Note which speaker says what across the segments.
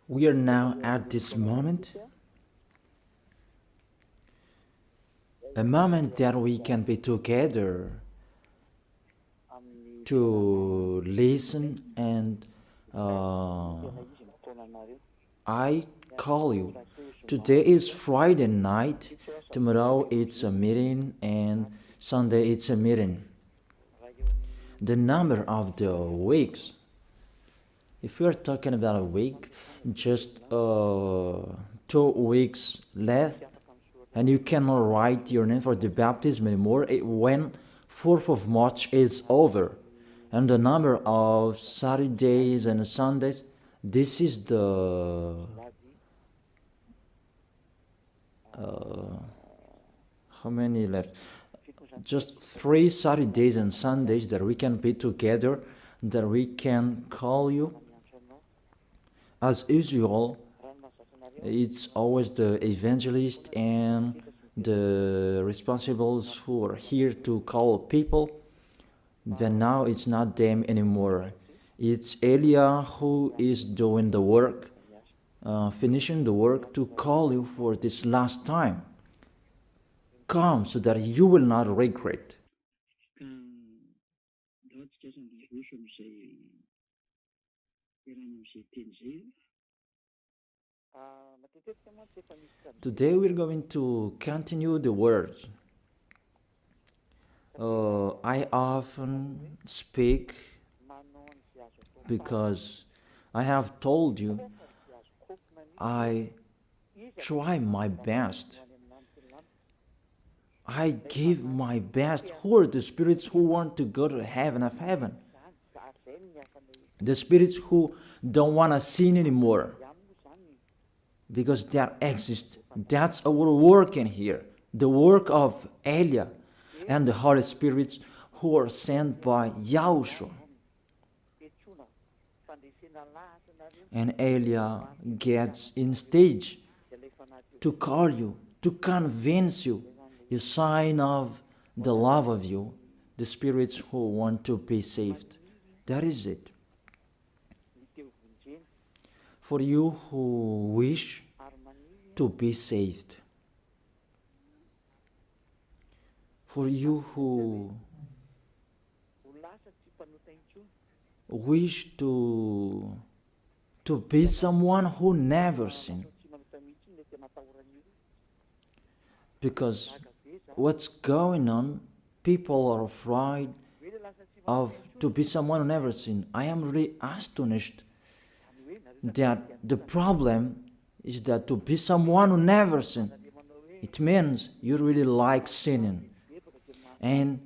Speaker 1: We are now at this moment, a moment that we can be together to listen, and I call you. Today is Friday night, tomorrow it's a meeting, and Sunday it's a meeting. The number of the weeks, if we are talking about a week, just 2 weeks left, and you cannot write your name for the baptism anymore when 4th of March is over. And the number of Saturdays and Sundays, this is the how many left? Just 3 Saturdays and Sundays that we can be together, that we can call you. As usual, it's always the evangelist and the responsibles who are here to call people. But now it's not them anymore. It's Elia who is doing the work, finishing the work to call you for this last time. Come so that you will not regret. Today we're going to continue the words. I often speak because I have told you I try my best. I give my best. Who are the spirits who want to go to heaven of heaven? The spirits who don't want to sin anymore, because that exists. That's our work in here. The work of Elia and the Holy Spirits who are sent by YAHOSHUAH. And Elia gets in stage to call you, to convince you, a sign of the love of you, the spirits who want to be saved. That is it. For you who wish to be saved, for you who wish to be someone who never sinned, because what's going on, people are afraid of to be someone who never sinned. I am really astonished that the problem is that to be someone who never sinned, it means you really like sinning. And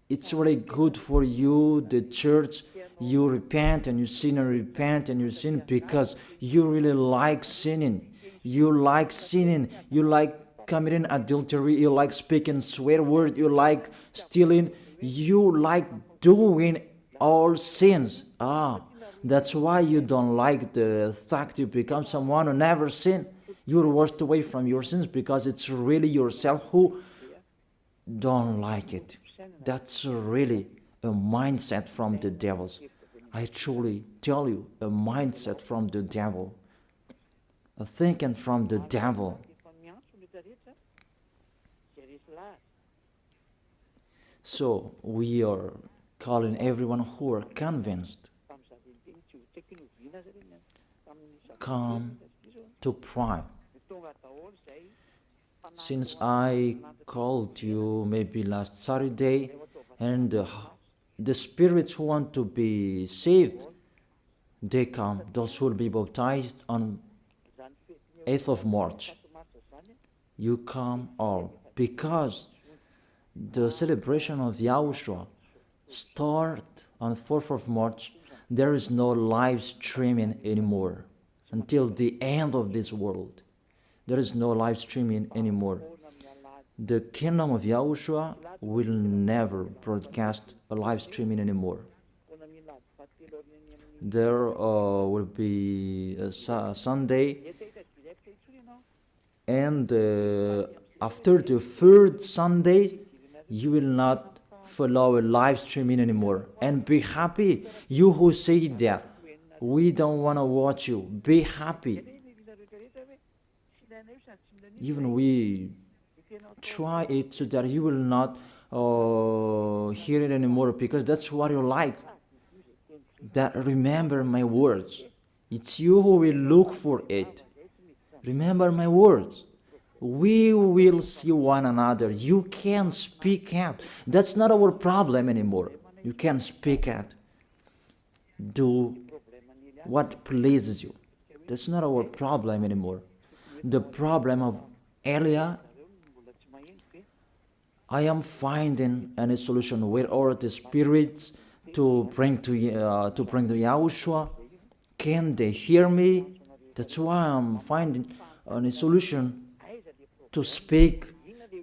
Speaker 1: it's really good for you, the church, you repent and you sin and repent and you sin because you really like sinning. You like sinning. You like committing adultery. You like speaking swear words. You like stealing. You like doing all sins. That's why you don't like the fact you become someone who never sinned. You're washed away from your sins because it's really yourself who don't like it. That's really a mindset from the devils. I truly tell you, a mindset from the devil. A thinking from the devil. So we are calling everyone who are convinced, come to pray. Since I called you maybe last Saturday, and the spirits who want to be saved, they come, those who will be baptized on 8th of March. You come all, because the celebration of YAHOSHUAH start on 4th of March. There is no live streaming anymore until the end of this world. There is no live streaming anymore. The kingdom of YAHOSHUAH will never broadcast a live streaming anymore. There will be a Sunday, and after the third Sunday, you will not follow a live streaming anymore. And be happy, you who say that. We don't want to watch you. Be happy. Even we try it so that you will not hear it anymore, because that's what you like. That remember my words. It's you who will look for it. Remember my words. We will see one another. You can speak out. That's not our problem anymore. You can speak out. Do what pleases you. That's not our problem anymore. The problem of Elia, I am finding a solution where all the spirits to bring to YAHOSHUAH. Can they hear me? That's why I'm finding a solution to speak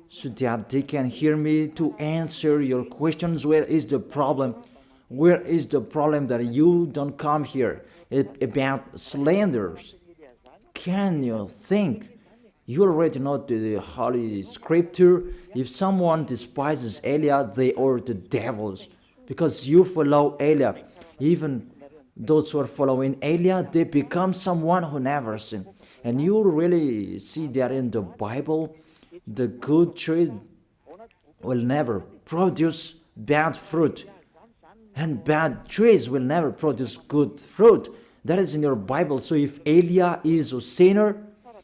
Speaker 1: so that they can hear me, to answer your questions. Where is the problem? Where is the problem that you don't come here about slanders? Can you think? You already know the Holy Scripture. If someone despises Elia, they are the devils, because you follow Elia. Even those who are following Elia, they become someone who never sinned. And you really see that in the Bible. The good tree will never produce bad fruit, and bad trees will never produce good fruit. That is in your Bible. So if Elia is a sinner,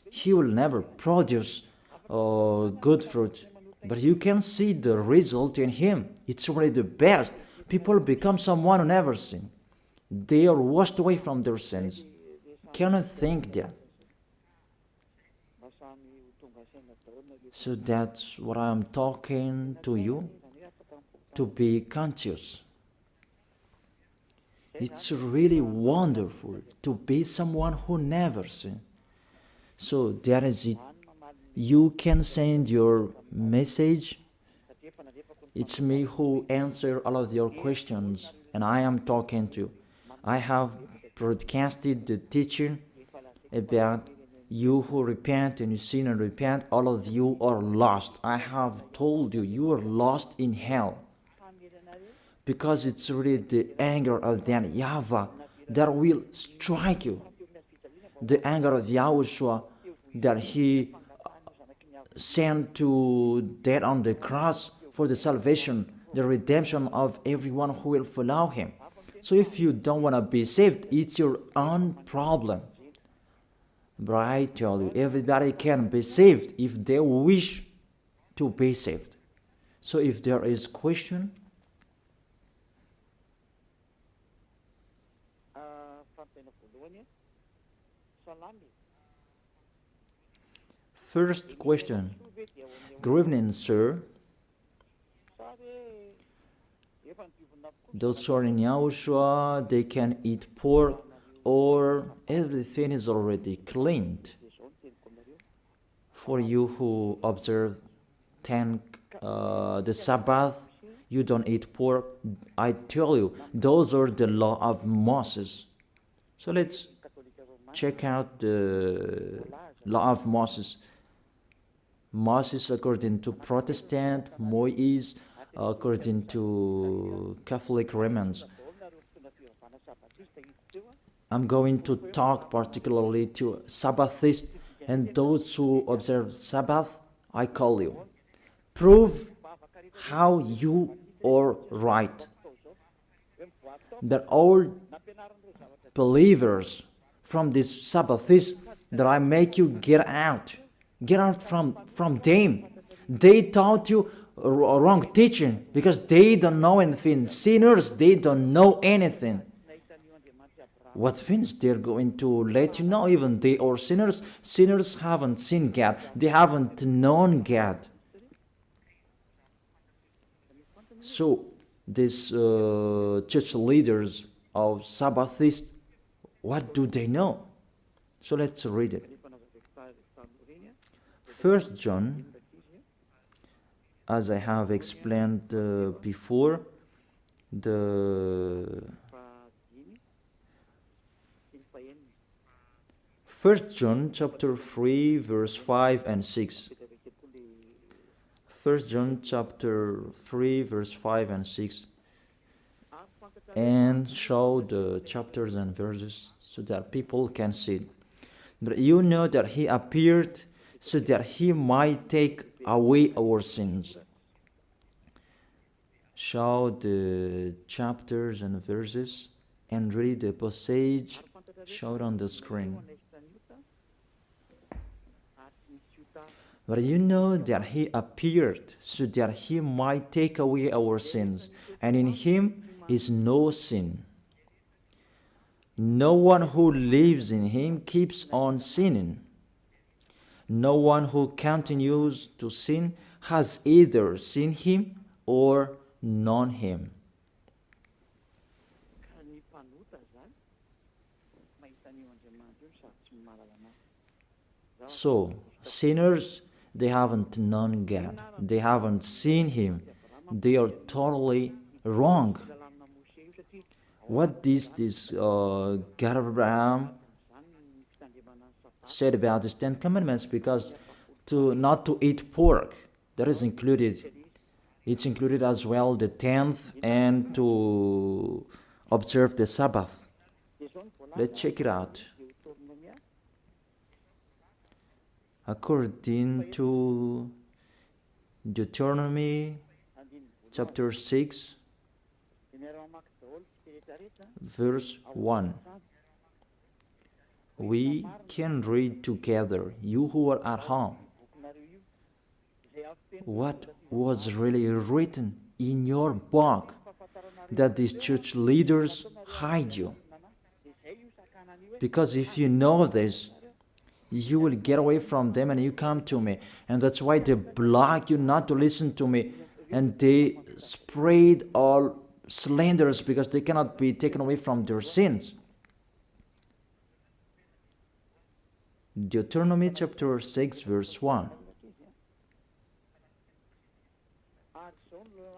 Speaker 1: he will never produce good fruit. But you can see the result in him. It's already the best. People become someone who never sinned. They are washed away from their sins. Can you think that? So that's what I'm talking to you, to be conscious. It's really wonderful to be someone who never sinned. So that is it. You can send your message. It's me who answer all of your questions, and I am talking to you. I have broadcasted the teaching about you who repent and you sin and repent. All of you are lost. I have told you, you are lost in hell, because it's really the anger of that YAHVAH that will strike you. The anger of YAHOSHUAH that he sent to death on the cross for the salvation, the redemption of everyone who will follow him. So if you don't want to be saved, it's your own problem. But I tell you, everybody can be saved if they wish to be saved. So if there is question, first question. Good evening, sir. Those who are in YAHOSHUAH, they can eat pork, or everything is already cleaned. For you who observe the Sabbath, you don't eat pork. I tell you, those are the law of Moses. So let's check out the law of Moses. Moses according to Protestant, Moshè according to Catholic Romans. I'm going to talk particularly to Sabbathists and those who observe Sabbath. I call you. Prove how you are right. That all believers from this Sabbathists, that I make you get out. Get out from them. They taught you wrong teaching because they don't know anything. Sinners, they don't know anything. What things they're going to let you know? Even they are sinners. Sinners haven't seen God. They haven't known God. So these church leaders of Sabbathists, what do they know? So let's read it. 1 John, as I have explained before, the 1 John chapter 3 verse 5 and 6. 1 John chapter 3 verse 5 and 6. and show the chapters and verses so that people can see. But you know that he appeared so that he might take away our sins. Show the chapters and verses and read the passage showed on the screen. But you know that he appeared so that he might take away our sins, and in him is no sin. No one who lives in him keeps on sinning. No one who continues to sin has either seen him or known him. So, sinners, they haven't known God. They haven't seen him. They are totally wrong. What is this God of Abraham said about his 10 Commandments? Because not to eat pork, that is included. It's included as well the 10th and to observe the Sabbath. Let's check it out. According to Deuteronomy chapter 6, verse 1. We can read together, you who are at home, what was really written in your book that these church leaders hide you. Because if you know this, you will get away from them and you come to me. And that's why they block you not to listen to me. And they spread all slanders because they cannot be taken away from their sins. Deuteronomy chapter 6 verse 1.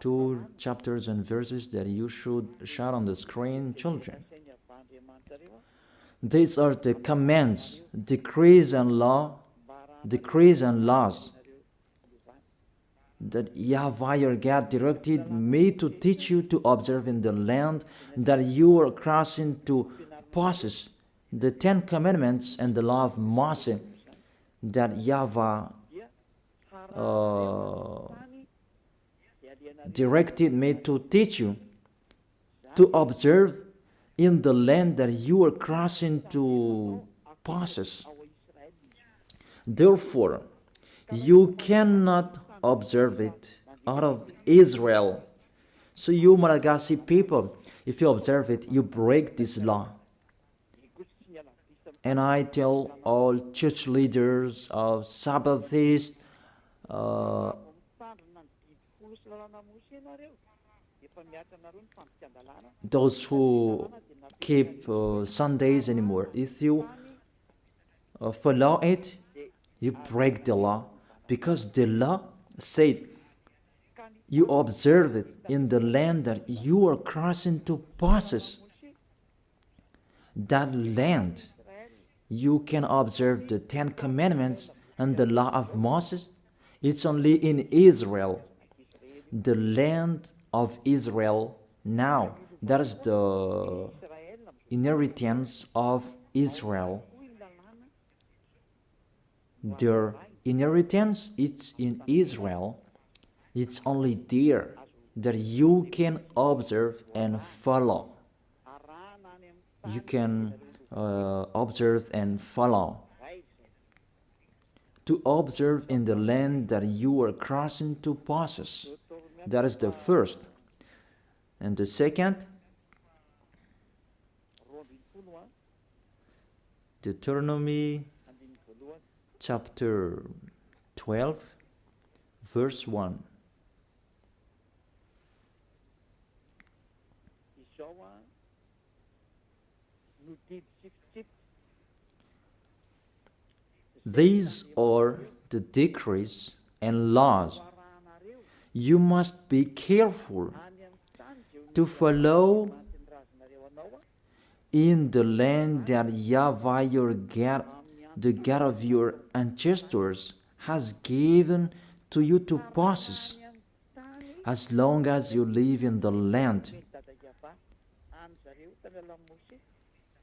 Speaker 1: 2 chapters and verses that you should shout on the screen, children. These are the commands, decrees and laws that YAHVAH your God directed me to teach you to observe in the land that you are crossing to possess, the 10 Commandments and the law of Moshè that YAHVAH directed me to teach you to observe in the land that you are crossing to possess. Therefore, you cannot observe it out of Israel. So you Malagasy people, if you observe it, you break this law. And I tell all church leaders of Sabbathists, those who keep Sundays anymore, if you follow it, you break the law, because the law said you observe it in the land that you are crossing to possess. That land, you can observe the 10 Commandments and the law of Moses. It's only in Israel, the land of Israel now. That is the inheritance of Israel. Their inheritance, it's in Israel. It's only there that you can observe and follow. You can observe and follow. To observe in the land that you are crossing to possess. That is the first. And the second, Deuteronomy chapter 12, verse 1. These are the decrees and laws you must be careful to follow in the land that YAHVAH your God, the God of your ancestors, has given to you to possess, as long as you live in the land.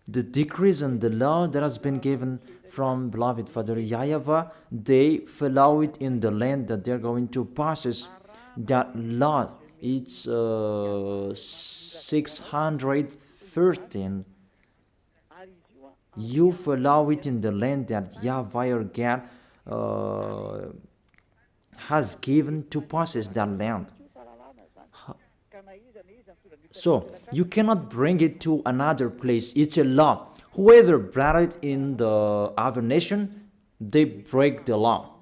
Speaker 1: the decrees and the law that has been given from beloved Father YAHVAH, they follow it in the land that they're going to possess. That law, it's 613. You follow it in the land that YAHVAH your God has given to possess that land. So you cannot bring it to another place. It's a law. Whoever brought it in the other nation, they break the law.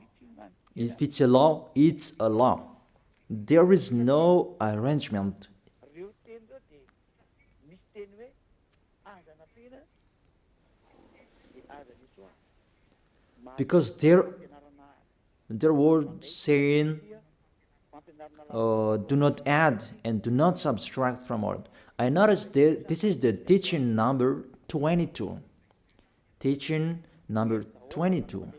Speaker 1: If it's a law, it's a law. There is no arrangement. Because their word saying, do not add and do not subtract from it. I noticed that this is the teaching number 22. Teaching number 22.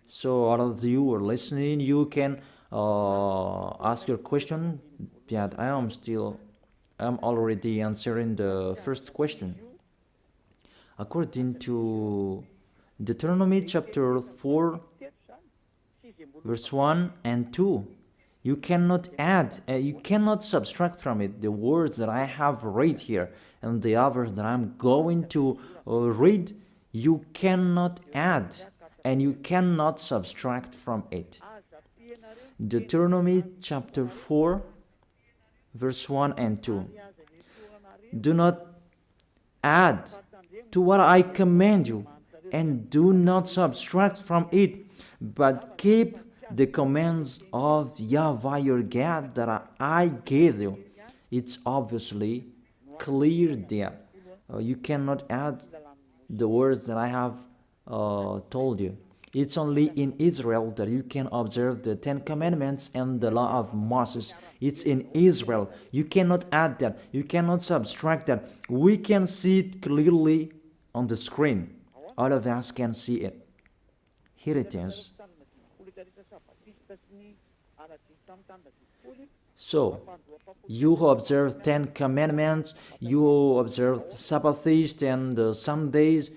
Speaker 1: So all of you who are listening, you can ask your question. Yeah, I'm already answering the first question. According to Deuteronomy chapter 4, verse 1 and 2, you cannot add, you cannot subtract from it the words that I have read here and the others that I'm going to read. You cannot add and you cannot subtract from it. Deuteronomy chapter 4, verse 1 and 2. Do not add to what I command you, and do not subtract from it, but keep the commands of YAHVAH your God that I gave you. It's obviously clear there. You cannot add the words that I have told you. It's only in Israel that you can observe the 10 Commandments and the law of Moses. It's in Israel. You cannot add that. You cannot subtract that. We can see it clearly on the screen. All of us can see it. Here it is. So, you who observe 10 Commandments, you who observe Sabbath feast and Sundays,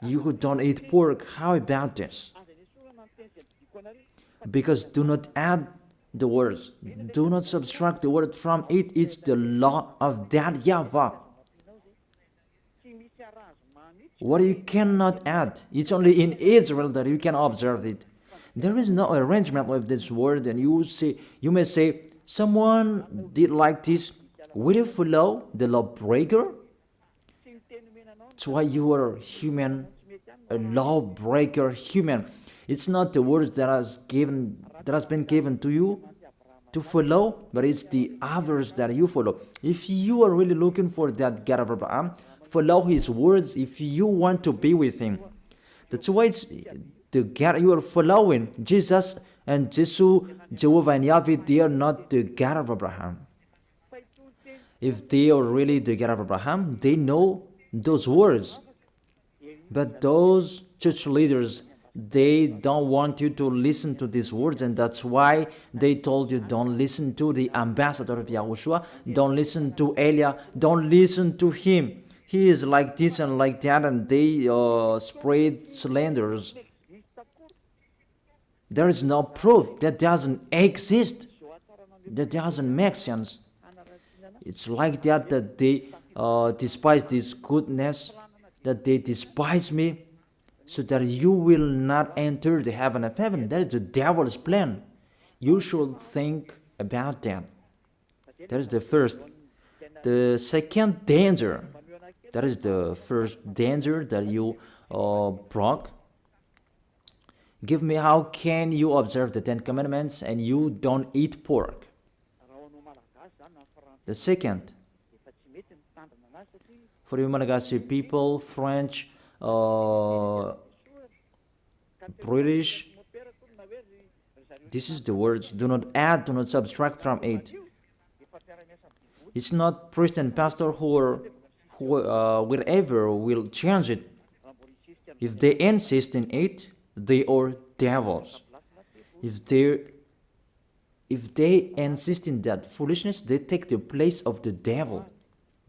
Speaker 1: you who don't eat pork, how about this? Because do not add the words, do not subtract the word from it. It's the law of that YAHVAH. What you cannot add, it's only in Israel that you can observe it. There is no arrangement with this word, and you may say, someone did like this. Will you follow the lawbreaker? That's why you are human, a lawbreaker human. It's not the words that has been given to you to follow, but it's the others that you follow. If you are really looking for that God of Abraham, follow his words if you want to be with him. That's why it's the God you are following. Jesus and Jesus, Jehovah and Yahweh, they are not the God of Abraham. If they are really the God of Abraham, they know those words. But those church leaders, they don't want you to listen to these words, and that's why they told you don't listen to the ambassador of YAHOSHUAH, don't listen to Elia, don't listen to him. He is like this and like that, and they spread slanders. There is no proof. That doesn't exist. That doesn't make sense. It's like that they despise this goodness, that they despise me, so that you will not enter the heaven of heaven. That is the devil's plan. You should think about that. That is the first. The second danger, that is the first danger that you broke. Give me, how can you observe the 10 Commandments and you don't eat pork? The second, for you Malagasy people, French, British, this is the words, do not add, do not subtract from it. It's not priest and pastor who wherever will change it. If they insist in it, they are devils. If they if they insist in that foolishness, they take the place of the devil.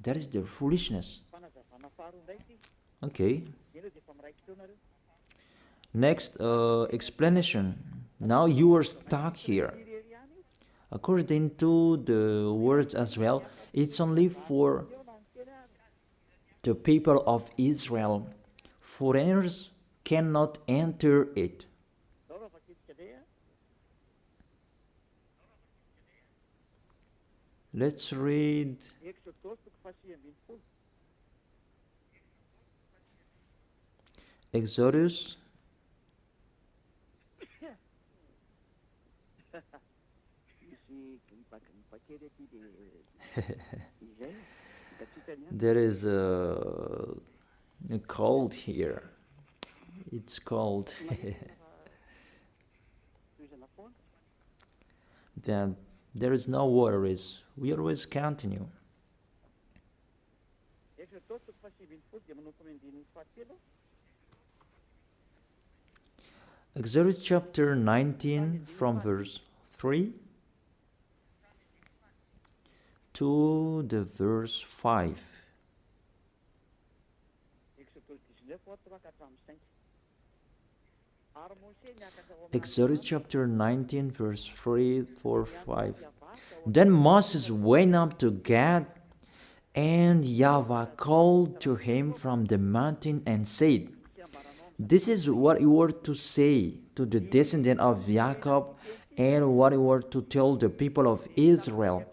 Speaker 1: That is their foolishness. Okay. Next, explanation. Now you are stuck here. According to the words as well, it's only for the people of Israel. Foreigners cannot enter it. Let's read Exodus there is a cold here. It's cold. Then there is no worries. We always continue. Exodus chapter 19 from verse 3 to the verse 5. Exodus chapter 19 verse 3 4 5. Then Moses went up to Gad, and YAHVAH called to him from the mountain and said, "This is what you were to say to the descendant of Jacob, and what you were to tell the people of Israel.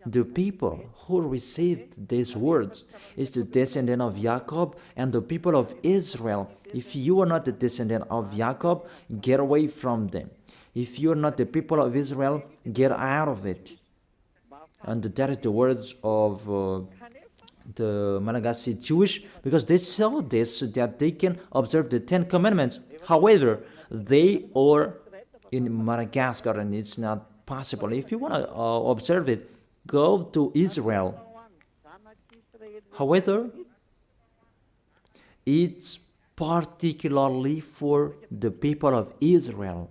Speaker 1: The people who received these words is the descendant of Jacob and the people of Israel. If you are not the descendant of Jacob, get away from them. If you are not the people of Israel, get out of it." And that is the words of the Malagasy Jewish, because they saw this so that they can observe the 10 Commandments. However, they are in Madagascar and it's not possible. If you want to observe it, go to Israel. However, it's particularly for the people of Israel.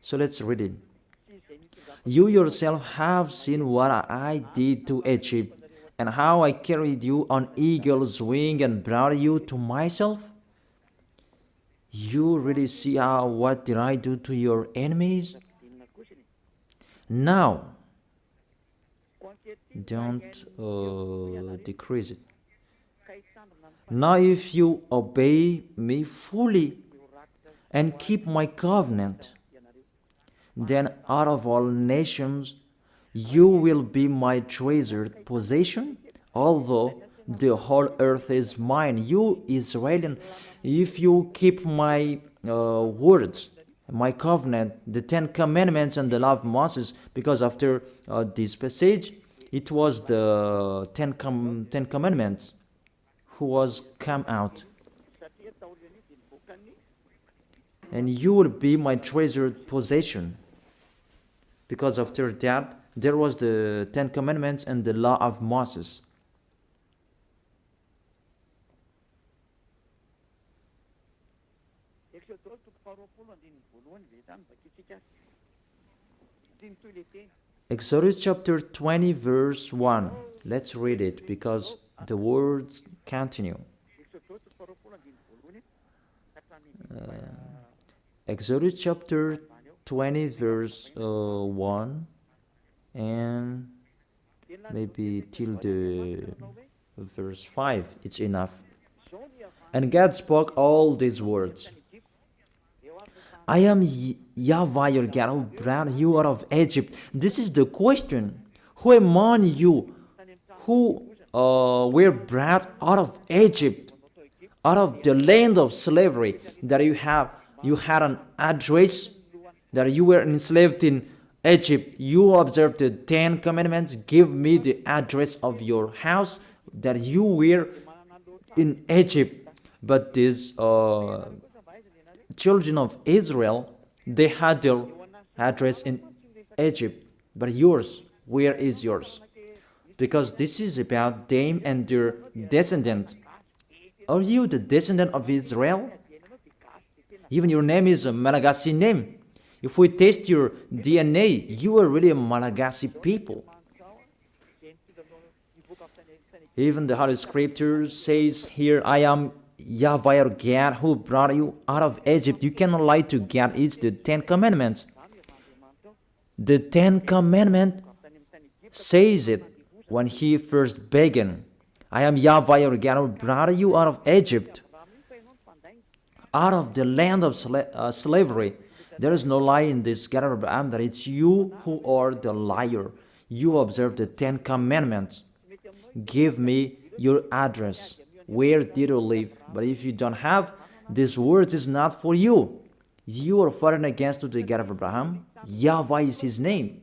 Speaker 1: So let's read it. "You yourself have seen what I did to Egypt, and how I carried you on eagle's wing and brought you to myself. You really see what did I do to your enemies? Now, don't decrease it. Now if you obey me fully and keep my covenant, then out of all nations you will be my treasured possession, although the whole earth is mine. You Israelian, if you keep my words, my covenant, the 10 Commandments and the law of Moses," because after this passage, it was the 10 Commandments who was come out. "And you will be my treasured possession." Because after that, there was the 10 Commandments and the law of Moses. Exodus chapter 20 verse 1. Let's read it because the words continue. Exodus chapter 20 verse 1 and maybe till the verse 5. It's enough. "And God spoke all these words. I am YAHVAH your God, who brought you out of Egypt." This is the question. Who among you who were brought out of Egypt, out of the land of slavery, that you had an address, that you were enslaved in Egypt, you observed the 10 Commandments, give me the address of your house, that you were in Egypt. But these children of Israel, they had their address in Egypt. But yours, where is yours? Because this is about them and their descendants. Are you the descendant of Israel? Even your name is a Malagasy name. If we test your DNA, you are really a Malagasy people. Even the Holy Scripture says here, I am YAHVAH your God who brought you out of Egypt. You cannot lie to God. It's the 10 Commandments. The 10 Commandments says it when he first began. I am YAHVAH your God who brought you out of Egypt, out of the land of slavery. There is no lie in this God of Abraham, that it's you who are the liar. You observe the 10 Commandments. Give me your address. Where did you live? But if you don't have, this word is not for you. You are fighting against the God of Abraham. YAHVAH is his name.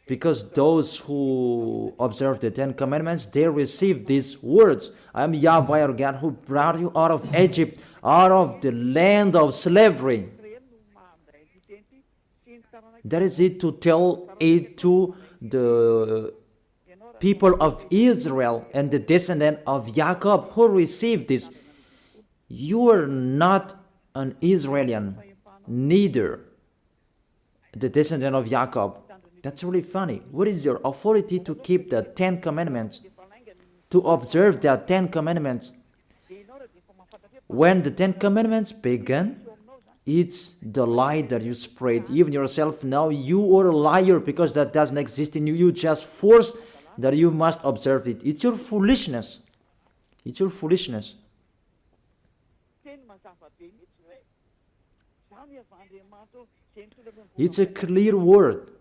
Speaker 1: Because those who observe the 10 Commandments, they receive these words. I am YAHVAH your God who brought you out of Egypt, out of the land of slavery. That is it, to tell it to the people of Israel and the descendant of Jacob who received this. You are not an Israelian, neither the descendant of Jacob. That's really funny. What is your authority to keep the 10 Commandments? To observe the 10 Commandments? When the 10 Commandments began, it's the lie that you spread. Even yourself now, you are a liar, because that doesn't exist in you. You just force that you must observe it. It's your foolishness. It's your foolishness. It's a clear word.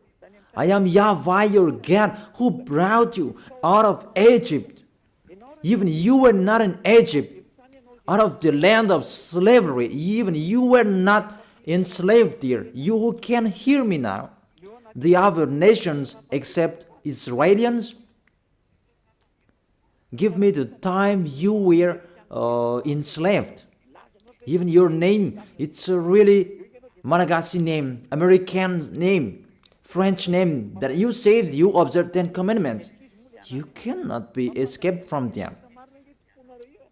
Speaker 1: I am YAHVAH your God who brought you out of Egypt. Even you were not in Egypt, out of the land of slavery. Even you were not enslaved there. You who can hear me now, the other nations except Israelians, give me the time you were enslaved. Even your name, it's a really Malagasy name, American name, French name, that you saved, you observe 10 Commandments. You cannot be escaped from them.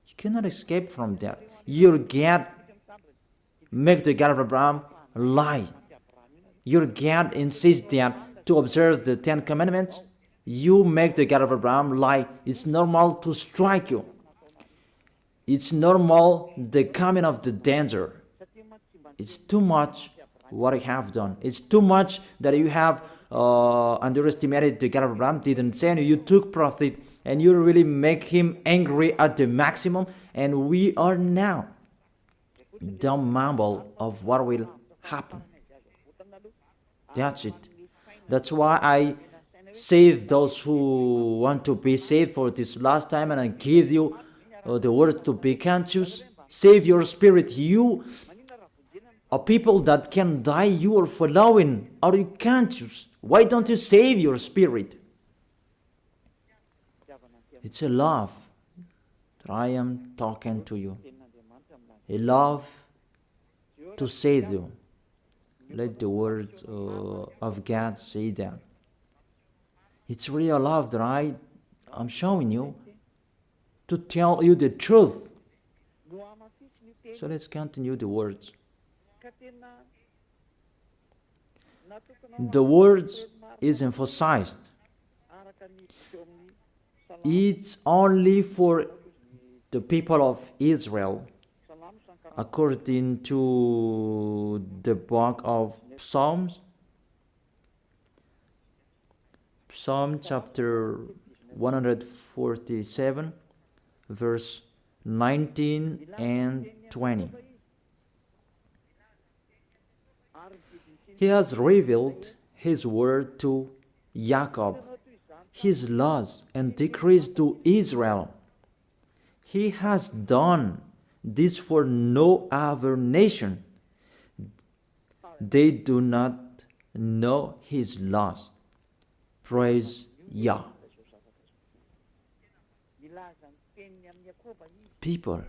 Speaker 1: You cannot escape from that. Your God make the God of Abraham lie. Your God insists that to observe the 10 Commandments, you make the God of Abraham lie. It's normal to strike you. It's normal the coming of the danger. It's too much what you have done. It's too much that you have underestimated the God of Abraham, didn't send you. You took profit and you really make him angry at the maximum. And we are now the mumble of what will happen. That's it. That's why I save those who want to be saved for this last time, and I give you the word to be conscious. Save your spirit. You are people that can die. You are following. Are you conscious? Why don't you save your spirit? It's a love that I am talking to you. A love to save you. Let the word of God say that. It's really a love that I am showing you to tell you the truth. So let's continue the words. The words is emphasized. It's only for the people of Israel, according to the book of Psalms. Psalm chapter 147, verse 19 and 20. He has revealed his word to Jacob, his laws and decrees to Israel. He has done this for no other nation. They do not know his laws. Praise Yah. People,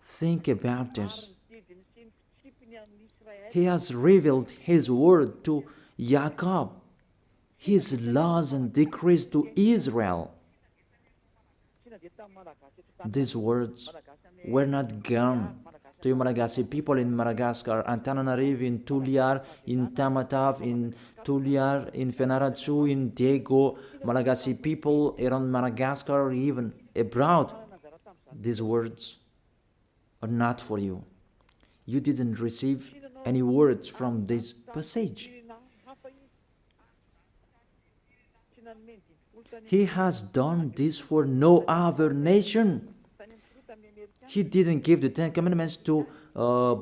Speaker 1: think about this. He has revealed his word to Jacob, his laws and decrees to Israel. These words were not gone to you Malagasy people in Madagascar, Antananarivo, in Tuliar, in Tamatave, in Tuliar, in Fenaratsu, in Diego, Malagasy people around Madagascar, or even abroad. These words are not for you. You didn't receive any words from this passage. He has done this for no other nation. He didn't give the Ten Commandments to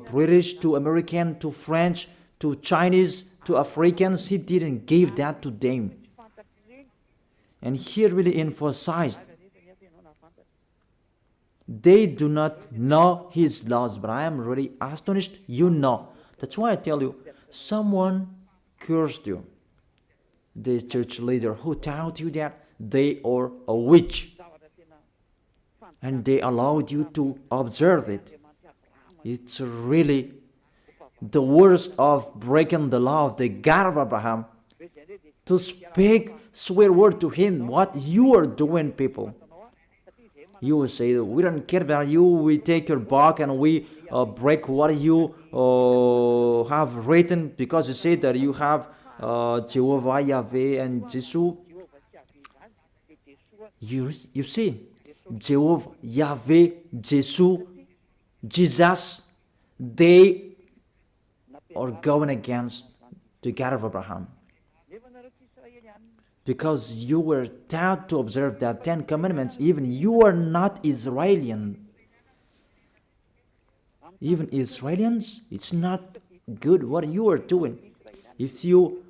Speaker 1: British, to American, to French, to Chinese, to Africans. He didn't give that to them. And he really emphasized, they do not know his laws, but I am really astonished you know. That's why I tell you, someone cursed you. This church leader who taught you that they are a witch. And they allowed you to observe it. It's really the worst of breaking the law of the God of Abraham. To speak swear word to him, what you are doing, people. You will say, we don't care about you, we take your book and we break what you have written, because you say that you have Jehovah, Yahweh, and Jesus. You see, Jehovah, Yahweh, Jesus, they are going against the God of Abraham. Because you were taught to observe that 10 Commandments, even you are not Israelian. Even Israelians, it's not good what you are doing. If you,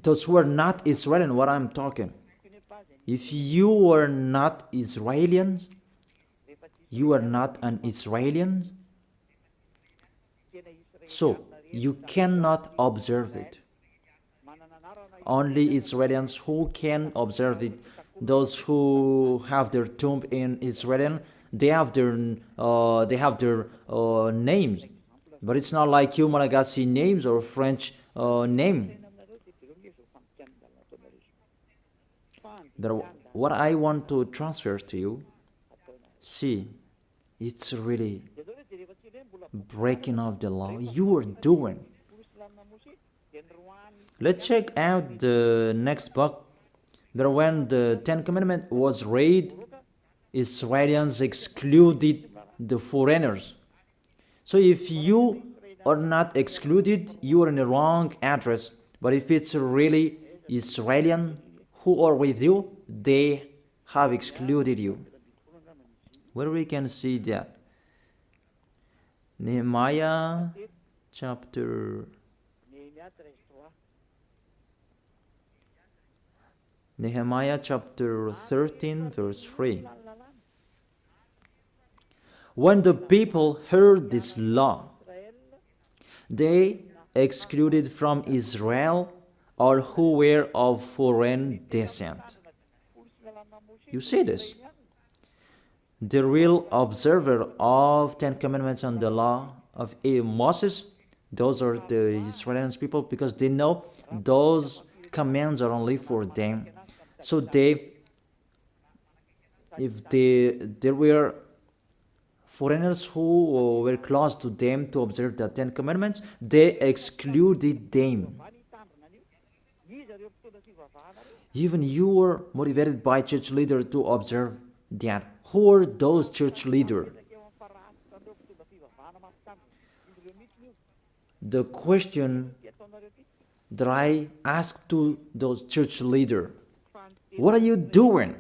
Speaker 1: those who are not Israelian, what I'm talking, if you are not Israelians, you are not an Israelian, so you cannot observe it. Only Israelians who can observe it. Those who have their tomb in Israel, they have their names, but it's not like you Malagasy names or French name. But what I want to transfer to you, see, it's really breaking of the law you are doing. Let's check out the next book. But when the Ten Commandments was read, Israelians excluded the foreigners. So if you are not excluded, you are in the wrong address. But if it's really Israelian who are with you, they have excluded you. Where we can see that? Nehemiah chapter 13, verse 3. When the people heard this law, they excluded from Israel all who were of foreign descent. You see this? The real observer of 10 Commandments and the law of Moses, those are the Israeli people, because they know those commands are only for them. So if there were foreigners who were close to them to observe the 10 Commandments, they excluded them. Even you were motivated by church leader to observe that. Who are those church leaders? The question that I asked to those church leaders, what are you doing?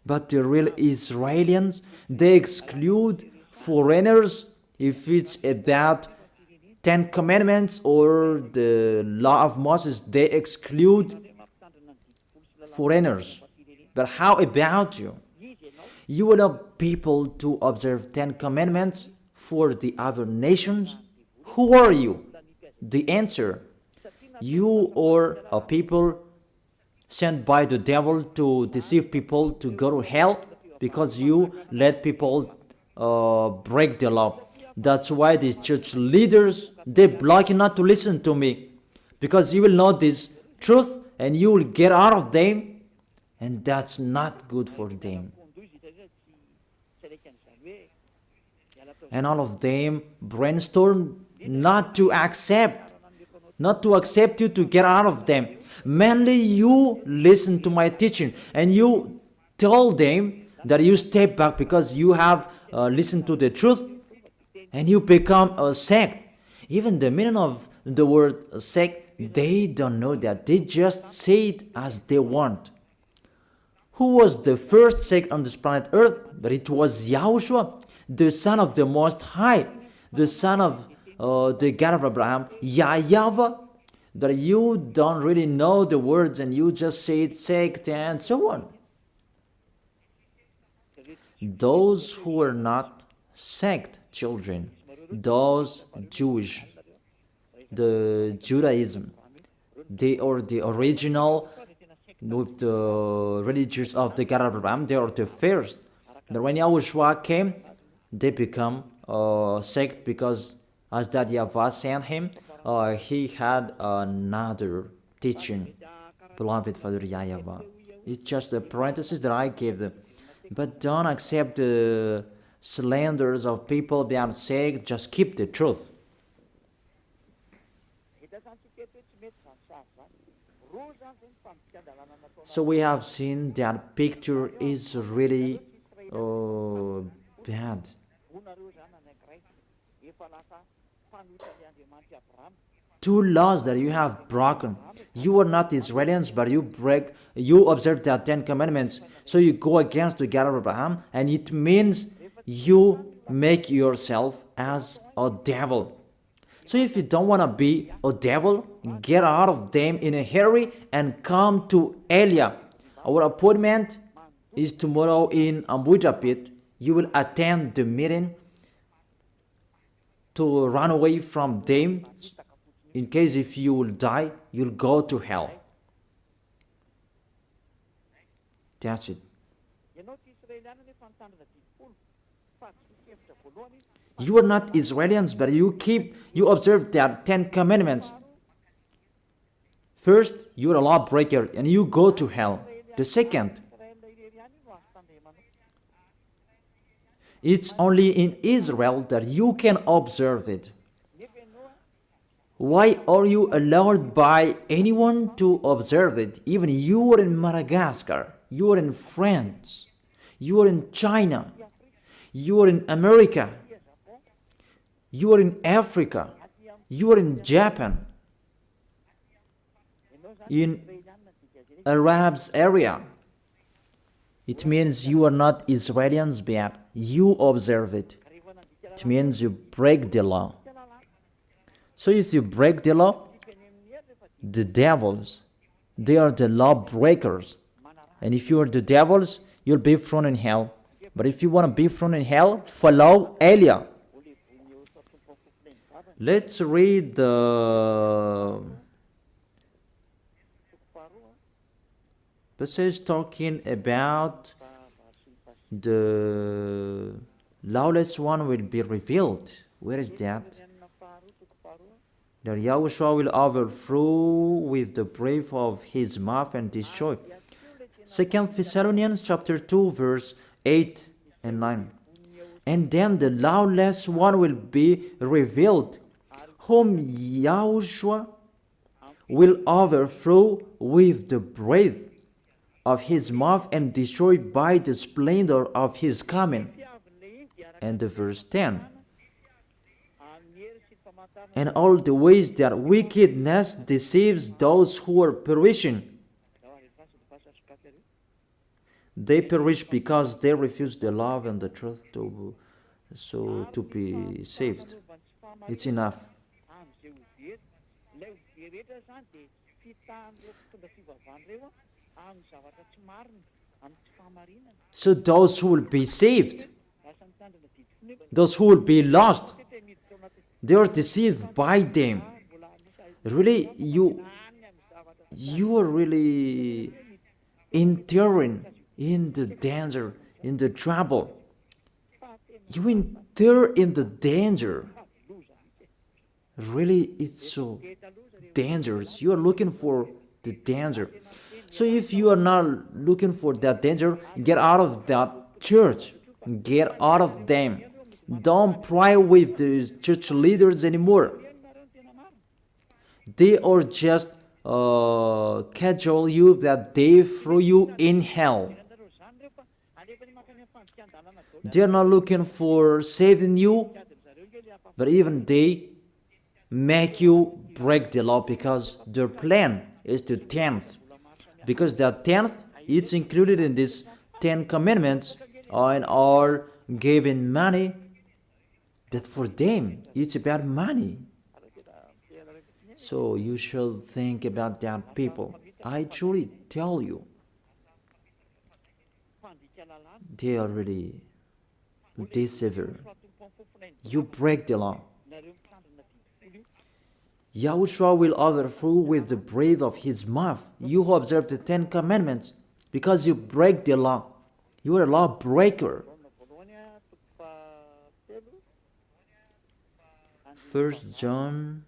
Speaker 1: But the real Israelians, they exclude foreigners if it's about 10 Commandments or the law of Moses. They exclude foreigners. But how about you? You will have people to observe 10 Commandments for the other nations? Who are you? The answer, you are a people sent by the devil to deceive people to go to hell because you let people break the law. That's why these church leaders, they block you not to listen to me, because you will know this truth and you will get out of them, and that's not good for them. And all of them brainstorm not to accept you to get out of them. Mainly you listen to my teaching and you tell them that you step back because you have listened to the truth, and you become a sect. Even the meaning of the word sect, they don't know that. They just say it as they want. Who was the first sect on this planet Earth? But it was Yahushua, the son of the Most High, the son of the God of Abraham, YAHVAH. That you don't really know the words and you just say it sect and so on. Those who are not sect children, those Jewish, the Judaism, they are the original with the religions of the God of Abraham. They are the first. But when YAHOSHUAH came, they become a sect because as that YAHVAH sent him, he had another teaching. Beloved Father YAHVAH. It's just a parenthesis that I gave them. But don't accept the slanders of people being sect. Just keep the truth. So we have seen that picture is really bad. Two laws that you have broken. You are not Israelians, but you observe the 10 commandments. So you go against the God of Abraham, and it means you make yourself as a devil. So if you don't want to be a devil, get out of them in a hurry and come to Elia. Our appointment is tomorrow in Ambujapit. You will attend the meeting to run away from them. In case if you will die, you'll go to hell. That's it. You are not Israelians, but you observe their 10 commandments. First, you are a lawbreaker and you go to hell. The second, it's only in Israel that you can observe it. Why are you allowed by anyone to observe it? Even you are in Madagascar, you are in France, you are in China, you are in America, you are in Africa, you are in Japan, in Arabs area. It means you are not Israelians, but you observe it. It means you break the law. So if you break the law, the devils, they are the law breakers. And if you are the devils, you'll be thrown in hell. But if you want to be thrown in hell, follow Elia. Let's read the passage talking about the lawless one will be revealed. Where is that? That YAHOSHUAH will overthrow with the breath of his mouth and destroy. 2 Thessalonians chapter 2 verse 8 and 9. And then the lawless one will be revealed, whom YAHOSHUAH will overthrow with the breath of his mouth and destroy by the splendor of his coming. And the verse 10. And all the ways that wickedness deceives those who are perishing. They perish because they refuse the love and the truth to be saved. It's enough. So those who will be saved, those who will be lost, they are deceived by them. Really, you are really entering in the danger, in the trouble. You enter in the danger. Really, it's so dangerous. You are looking for the danger. So if you are not looking for that danger, get out of that church. Get out of them. Don't pray with the church leaders anymore. They are just casual you that they throw you in hell. They are not looking for saving you, but even they make you break the law because their plan is to tenth. Because that tenth, it's included in these 10 commandments and are giving money, but for them, it's about money. So you should think about that, people. I truly tell you, they are really deceiver. You break the law. Yahushua will overthrow with the breath of his mouth. You who observe the 10 commandments, because you break the law. You are a lawbreaker. 1 John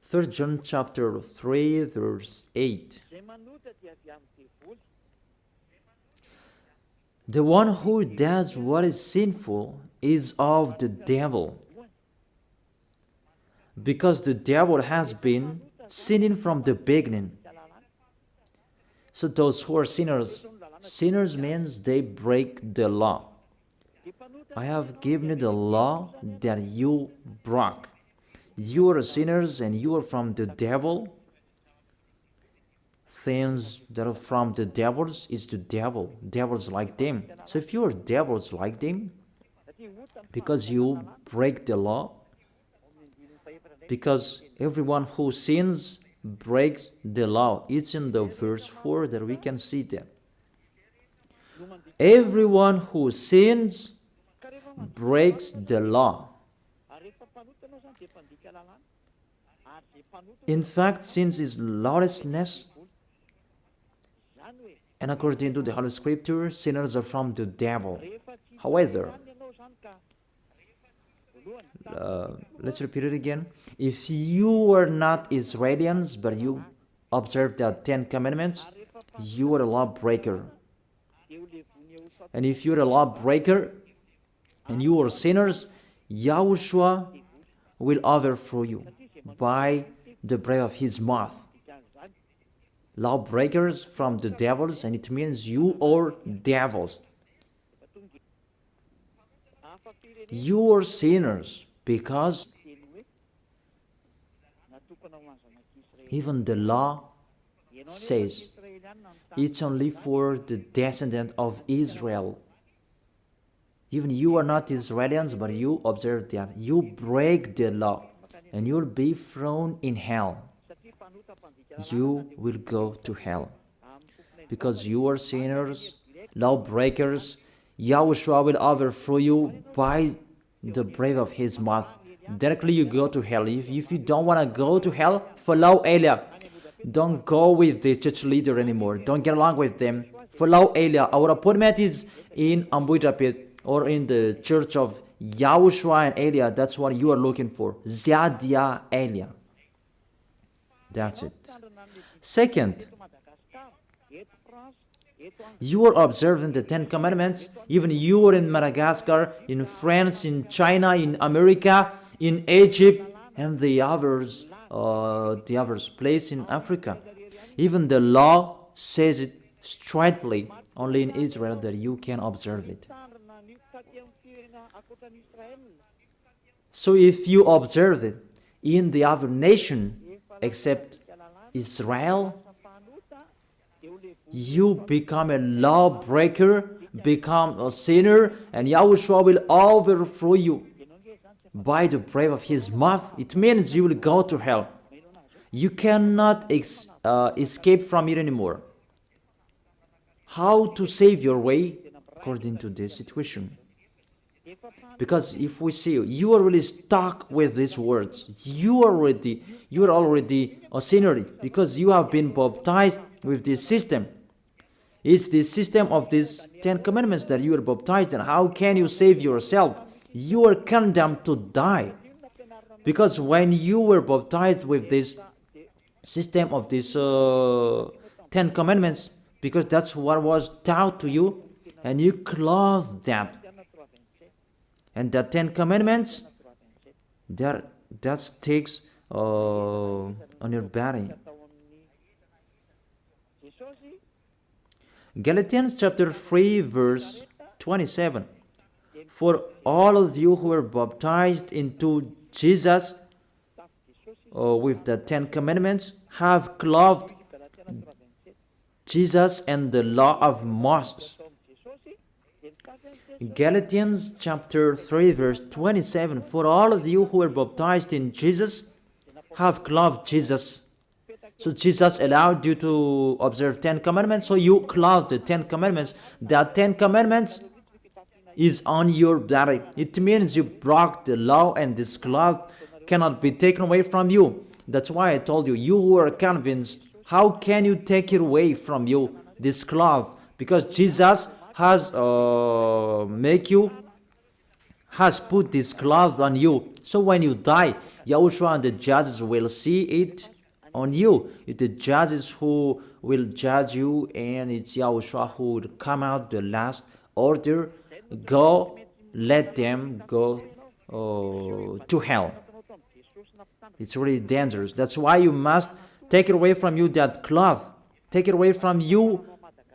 Speaker 1: 1 John chapter 3 verse 8. The one who does what is sinful is of the devil, because the devil has been sinning from the beginning. So those who are sinners, sinners means they break the law. I have given you the law that you broke. You are sinners and you are from the devil. Things that are from the devils is the devil. Devils like them. So if you are devils like them, because you break the law, because everyone who sins breaks the law. It's in the verse 4 that we can see that. Everyone who sins breaks the law. In fact, sin is lawlessness. And according to the Holy Scripture, sinners are from the devil. However, let's repeat it again. If you are not Israelians, but you observe the 10 commandments, you are a lawbreaker. And if you're a lawbreaker and you are sinners, Yahushua will overthrow you by the breath of his mouth. Lawbreakers from the devils, and it means you are devils. You are sinners because even the law says it's only for the descendant of Israel. Even you are not Israelians, but you observe that. You break the law and you'll be thrown in hell. You will go to hell. Because you are sinners, lawbreakers, Yahushua will overthrow you by the breath of his mouth. Directly you go to hell. If you don't want to go to hell, follow Elia. Don't go with the church leader anymore. Don't get along with them. Follow Elia. Our appointment is in Ambuidapit or in the church of Yahushua and Elia. That's what you are looking for. Ziadia Elia. That's it. Second, you are observing the 10 commandments. Even you are in Madagascar, in France, in China, in America, in Egypt, and the others place in Africa. Even the law says it straightly. Only in Israel that you can observe it. So if you observe it in the other nation except Israel, you become a lawbreaker, become a sinner, and Yahushua will overthrow you by the breath of his mouth. It means you will go to hell. You cannot escape from it anymore. How to save your way according to this situation? Because if we see you are really stuck with these words, you are already a sinner because you have been baptized with this system. It's the system of these 10 commandments that you are baptized in. How can you save yourself? You are condemned to die. Because when you were baptized with this system of these 10 commandments, because that's what was taught to you, and you clothed that. And the 10 commandments, that sticks on your body. Galatians chapter 3 verse 27. For all of you who are baptized into Jesus with the 10 commandments have clothed Jesus and the law of Moses. Galatians chapter 3 verse 27. For all of you who are baptized in Jesus have clothed Jesus. So Jesus allowed you to observe 10 commandments, so you clothed the 10 commandments. The 10 commandments is on your body. It means you broke the law, and this cloth cannot be taken away from you. That's why I told you, you who are convinced, how can you take it away from you, this cloth? Because Jesus has put this cloth on you. So when you die, Yahushua and the judges will see it on you. It's the judges who will judge you, and it's Yahushua who will come out the last order. Go, let them go to hell. It's really dangerous. That's why you must take it away from you, that cloth. Take it away from you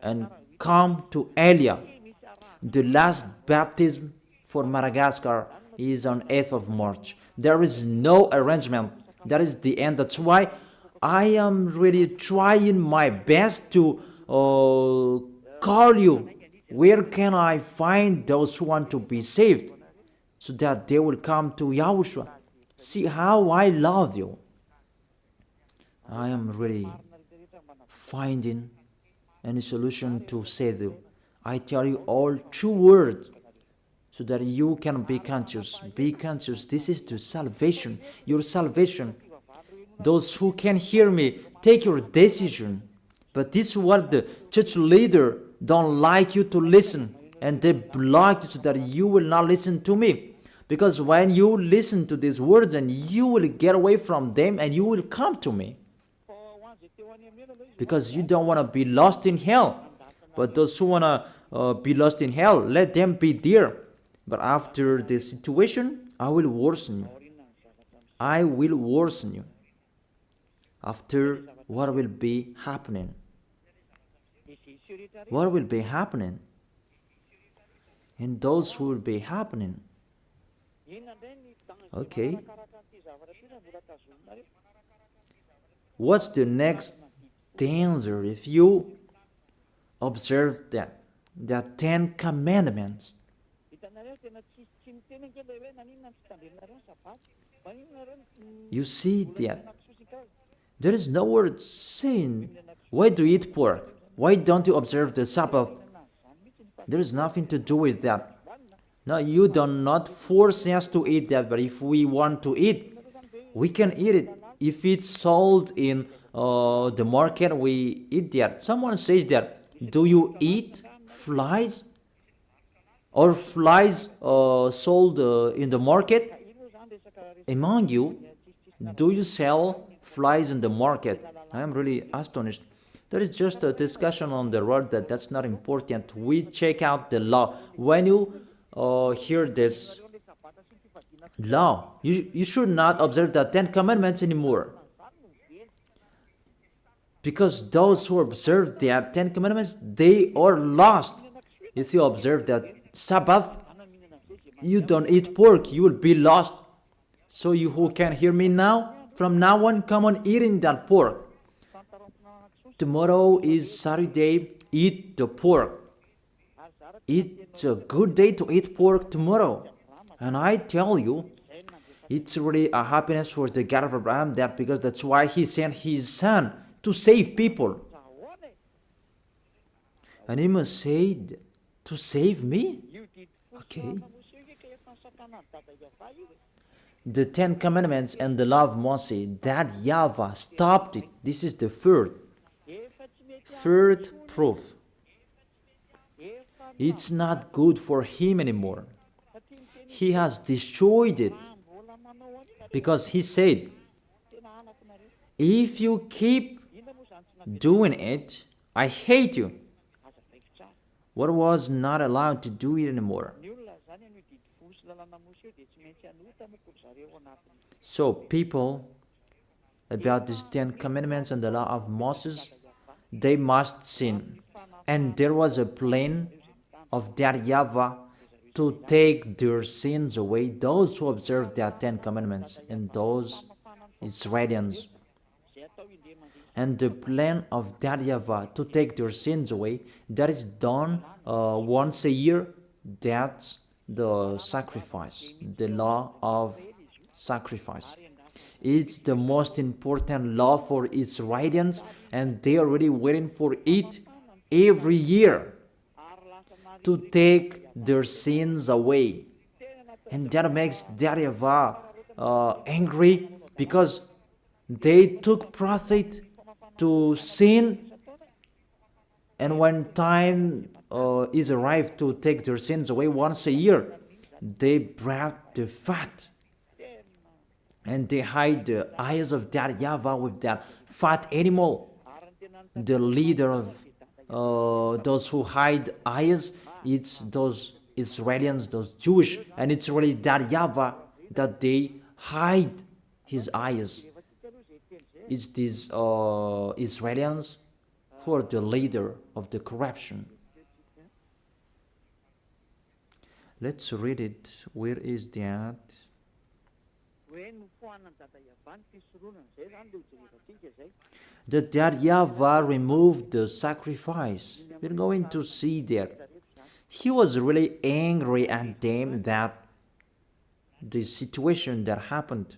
Speaker 1: and come to Elia. The last baptism for Madagascar is on 8th of March. There is no arrangement. That is the end. That's why I am really trying my best to call you. Where can I find those who want to be saved, so that they will come to Yahushua? See how I love you. I am really finding any solution to save you. I tell you all true words, so that you can be conscious. Be conscious. This is the salvation, your salvation. Those who can hear me, take your decision. But this is what the church leader don't like you to listen, and they block you so that you will not listen to me. Because when you listen to these words, and you will get away from them, and you will come to me. Because you don't want to be lost in hell. But those who want to be lost in hell, let them be there. But after the situation, I will worsen you. I will worsen you. After, what will be happening? What will be happening? And those who will be happening. Okay. What's the next danger if you observe that? The 10 commandments. You see that there is no word saying, why do you eat pork? Why don't you observe the Sabbath? There is nothing to do with that. No, you do not force us to eat that, but if we want to eat, we can eat it. If it's sold in the market, we eat that. Someone says that, do you eat flies? Or flies sold in the market? Among you, do you sell flies in the market? I am really astonished. There is just a discussion on the road that's not important. We check out the law. When you hear this law, you should not observe the 10 commandments anymore. Because those who observe the 10 commandments, they are lost. If you observe that Sabbath, you don't eat pork, you will be lost. So you who can hear me now, from now on, come on eating that pork. Tomorrow is Saturday, eat the pork. It's a good day to eat pork tomorrow. And I tell you, it's really a happiness for the God of Abraham, that because that's why he sent his son to save people. And he must say, to save me? Okay. The 10 commandments and the law of Moshè, that YAHVAH stopped it. This is the third proof. It's not good for him anymore. He has destroyed it because he said, if you keep doing it, I hate you. What was not allowed to do it anymore. So people, about these 10 commandments and the law of Moses, they must sin. And there was a plan of that YAHVAH to take their sins away, those who observe their 10 commandments, and those Israelians. And the plan of that YAHVAH to take their sins away, that is done once a year. That's the sacrifice, the law of sacrifice. It's the most important law for Israelians, and they are really waiting for it every year to take their sins away. And that makes that YAHVAH angry, because they took profit to sin, and when time is arrived to take their sins away once a year, they brought the fat and they hide the eyes of that YAHVAH with that fat animal. The leader of those who hide eyes, it's those Israelians, those Jewish, and it's really that YAHVAH that they hide his eyes. It's these Israelians who are the leader of the corruption. Let's read it. Where is that? That YAHVAH removed the sacrifice. We're going to see there. He was really angry at them, that the situation that happened.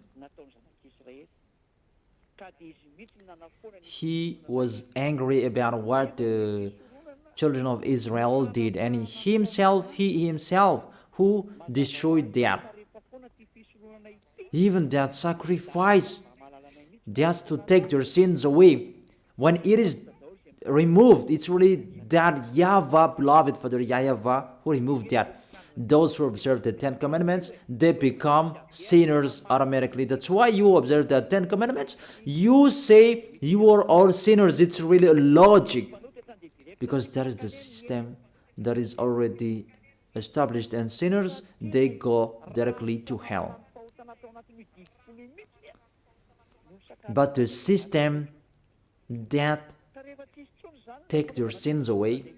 Speaker 1: He was angry about what the children of Israel did, and he himself who destroyed that. Even that sacrifice, just to take their sins away, when it is removed, it's really that YAHVAH, beloved Father YAHVAH, who removed that. Those who observe the 10 commandments, they become sinners automatically. That's why you observe the 10 commandments. You say you are all sinners. It's really a logic, because that is the system that is already established, and sinners, they go directly to hell. But the system that take their sins away,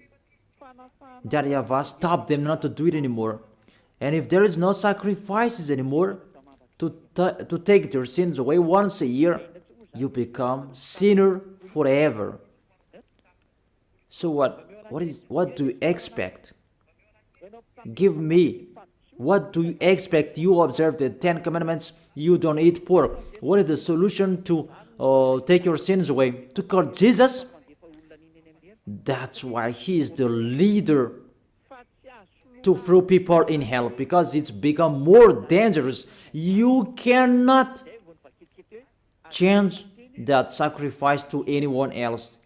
Speaker 1: that YAHVAH stop them not to do it anymore. And if there is no sacrifices anymore to take their sins away once a year, you become sinner forever. So what do you expect? Give me. What do you expect? You observe the 10 commandments, you don't eat pork. What is the solution to take your sins away? To call Jesus? That's why he is the leader to throw people in hell, because it's become more dangerous. You cannot change that sacrifice to anyone else.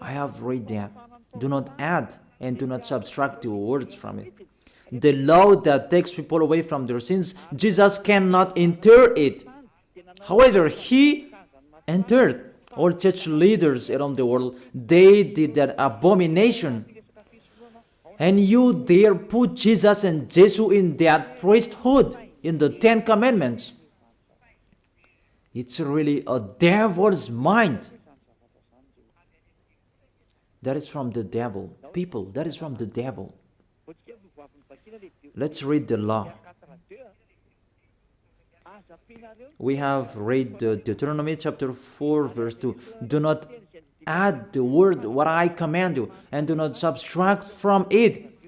Speaker 1: I have read that. Do not add and do not subtract the words from it. The law that takes people away from their sins, Jesus cannot enter it. However, he entered. All church leaders around the world, they did that abomination. And you dare put Jesus and Jesus in that priesthood, in the 10 commandments. It's really a devil's mind. That is from the devil. People, that is from the devil. Let's read the law. We have read Deuteronomy chapter 4 verse 2. Do not add the word what I command you, and do not subtract from it.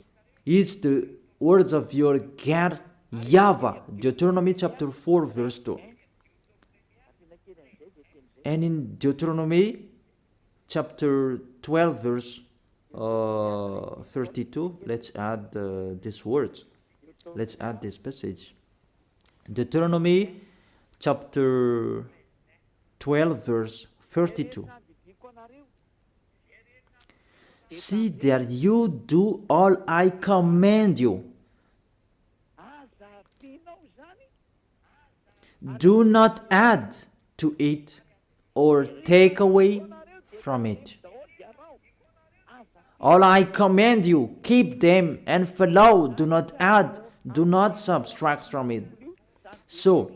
Speaker 1: It's the words of your God YAHVAH. Deuteronomy chapter 4 verse 2. And in Deuteronomy chapter 12 verse 32, let's add these words. Let's add this passage. Deuteronomy chapter 12 verse 32. see that you do all I command you. Do not add to it or take away from it. All I command you, keep them and follow. Do not add, do not subtract from it. So,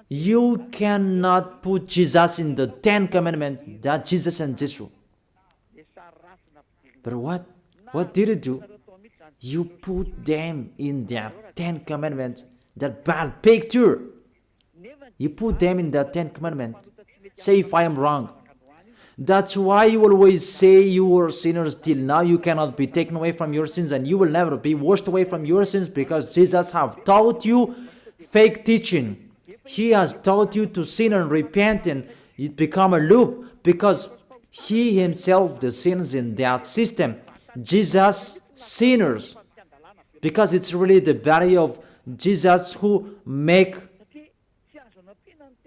Speaker 1: you cannot put Jesus in the 10 Commandments, that Jesus and Jesus. But what did you do? You put them in that 10 Commandments, that bad picture. You put them in that 10 Commandments. Say if I am wrong. That's why you always say you were sinners till now. You cannot be taken away from your sins, and you will never be washed away from your sins, because Jesus have taught you fake teaching. He has taught you to sin and repent, and it become a loop, because he himself the sins in that system. Jesus sinners, because it's really the body of Jesus who make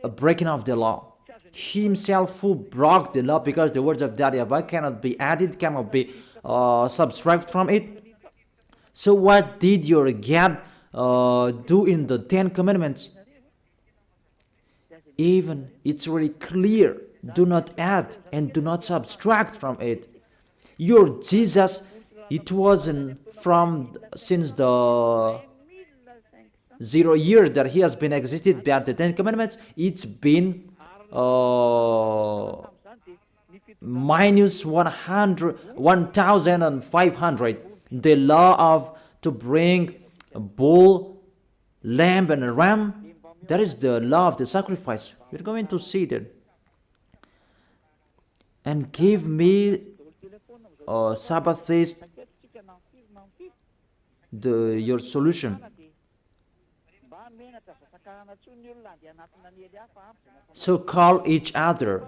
Speaker 1: a breaking of the law. He himself who broke the law, because the words of YAHVAH cannot be added, cannot be subtracted from it. So what did your God do in the 10 Commandments? Even it's really clear. Do not add and do not subtract from it. Your Jesus, it wasn't from since the 0 years that he has been existed by the 10 Commandments. It's been minus 1,500. The law of to bring a bull, lamb, and a ram. That is the law of the sacrifice. We're going to see that. And give me Sabbath says your solution. So call each other.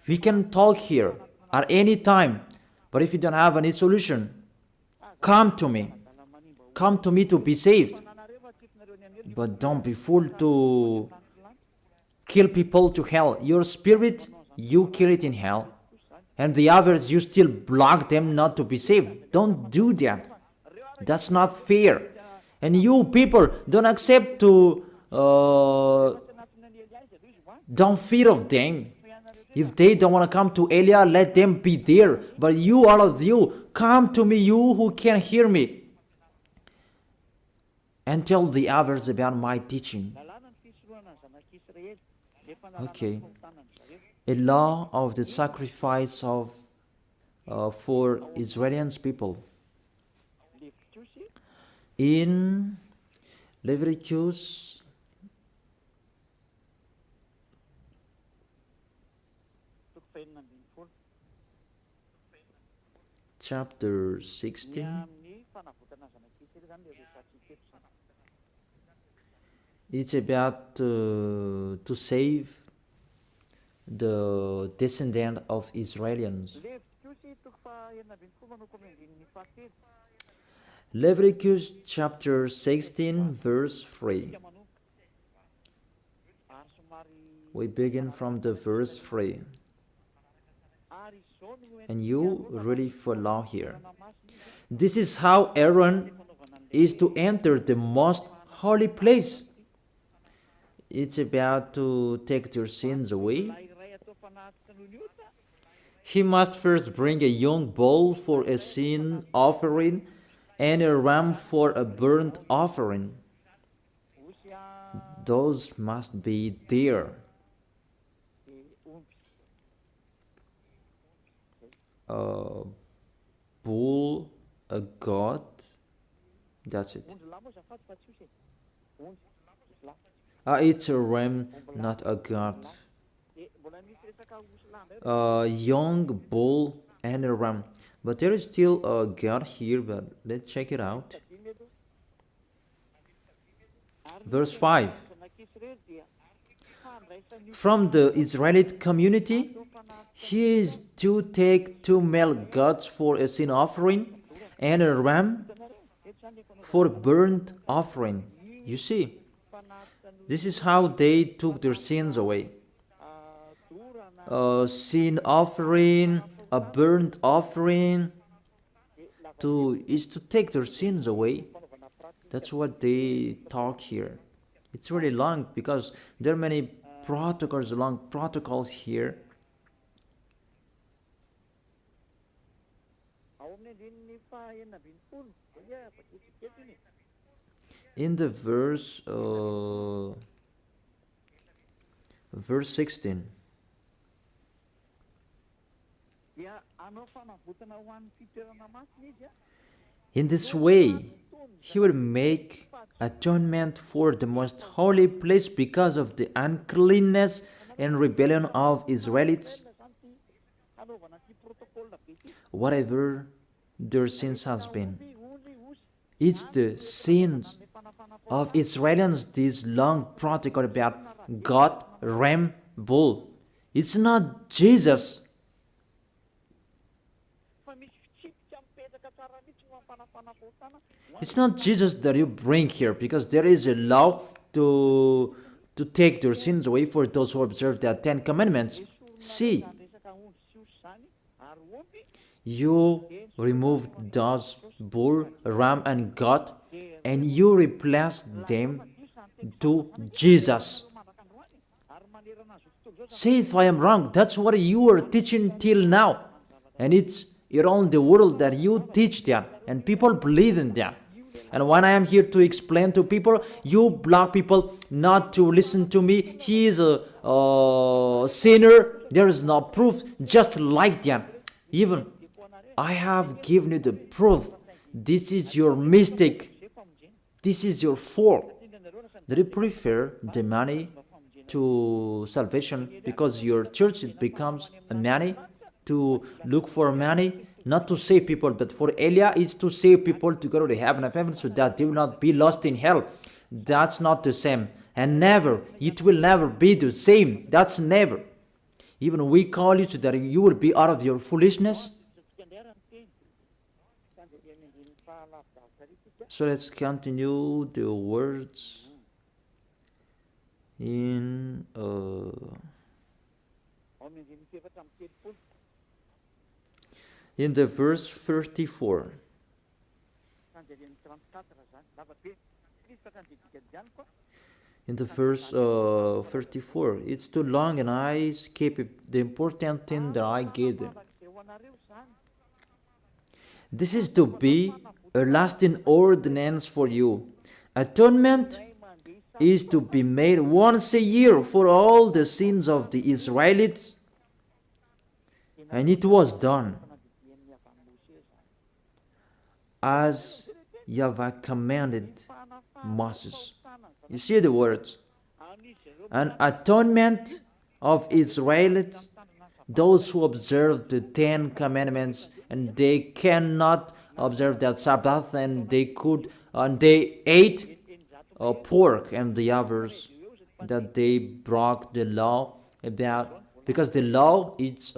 Speaker 1: We can talk here at any time, but if you don't have any solution, come to me. Come to me to be saved. But don't be fooled to kill people to hell. Your spirit, you kill it in hell. And the others, you still block them not to be saved. Don't do that. That's not fair. And you people, don't accept to don't fear of them. If they don't want to come to Elia, let them be there. But you, all of you, come to me, you who can hear me, and tell the others about my teaching. Okay. A law of the sacrifice of for Israeli people. In Leviticus chapter 16, it's about to save the descendant of Israelians. Leviticus chapter 16 verse 3. We begin from the verse 3. And you really follow here. This is how Aaron is to enter the most holy place. It's about to take your sins away. He must first bring a young bull for a sin offering and a ram for a burnt offering. Those must be there. A bull, a goat, that's it. It's a ram, not a goat. A young bull and a ram. But there is still a goat here, but let's check it out. Verse 5. From the Israelite community, he is to take 2 male goats for a sin offering and a ram for burnt offering. You see, this is how they took their sins away. Sin offering a burnt offering is to take their sins away. That's what they talk here. It's really long because there are many long protocols here. In the verse 16. In this way, he will make atonement for the most holy place because of the uncleanness and rebellion of Israelites. Whatever their sins has been, it's the sins of Israelians, this long protocol about God, ram, bull. It's not Jesus. It's not Jesus that you bring here, because there is a law to take their sins away for those who observe the 10 Commandments. See, you removed those bull, ram, and goat, and you replaced them to Jesus. Say if I am wrong. That's what you are teaching till now, and it's around the world that you teach that, and people believe in that. And when I am here to explain to people, you block people not to listen to me. He is a sinner. There is no proof. Just like that. Even I have given you the proof. This is your mistake. This is your fault. That you prefer the money to salvation, because your church becomes a nanny to look for money, not to save people, but for Elia it's to save people to go to the heaven of heaven so that they will not be lost in hell. That's not the same, and never, it will never be the same. That's never. Even we call you so that you will be out of your foolishness. So let's continue the words in the verse 34. In the verse 34, it's too long and I skip the important thing that I gave them. This is to be a lasting ordinance for you. Atonement is to be made once a year for all the sins of the Israelites, and it was done as YAHVAH commanded Moses. You see the words. An atonement of Israelites, those who observe the 10 Commandments, and they cannot observe that Sabbath, and they ate pork, and the others that they broke the law about, because the law is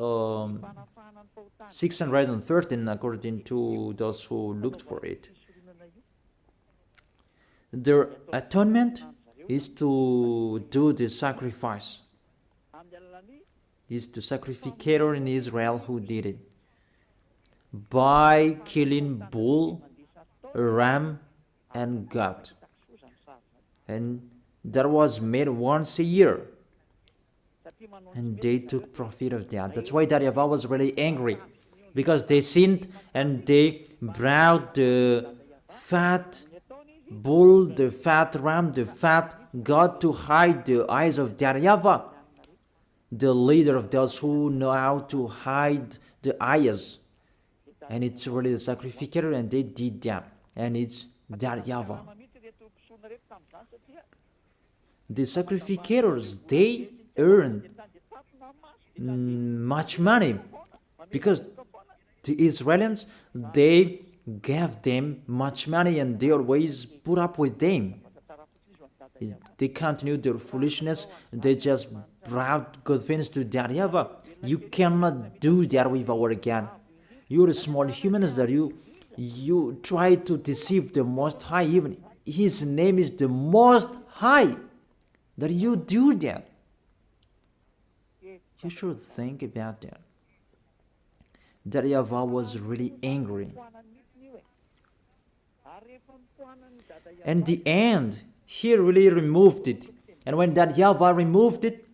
Speaker 1: 613 according to those who looked for it. Their atonement is to do the sacrifice. It's the sacrificator in Israel who did it by killing bull, ram, and goat, and that was made once a year, and they took profit of that. That's why YAHVAH was really angry, because they sinned and they brought the fat bull, the fat ram, the fat goat to hide the eyes of YAHVAH, the leader of those who know how to hide the eyes. And it's really the sacrificator, and they did that, and it's YAHVAH. The sacrificators, they earned much money, because the Israelites, they gave them much money, and they always put up with them. They continued their foolishness. They just brought good things to YAHVAH. You cannot do that with our God. You're small humans that you try to deceive the Most High. Even His name is the Most High, that you do that. You should think about that. that YAHVAH was really angry. And the end, he really removed it. And when that YAHVAH removed it,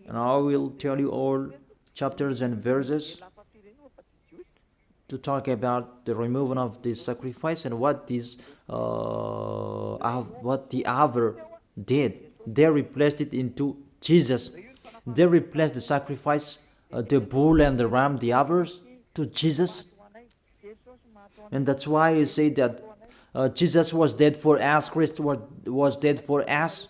Speaker 1: and I will tell you all chapters and verses to talk about the removal of this sacrifice and what this what the other did. They replaced it into Jesus. They replaced the sacrifice, the bull and the ram, the others, to Jesus. And that's why you say that Jesus was dead for us, Christ was dead for us.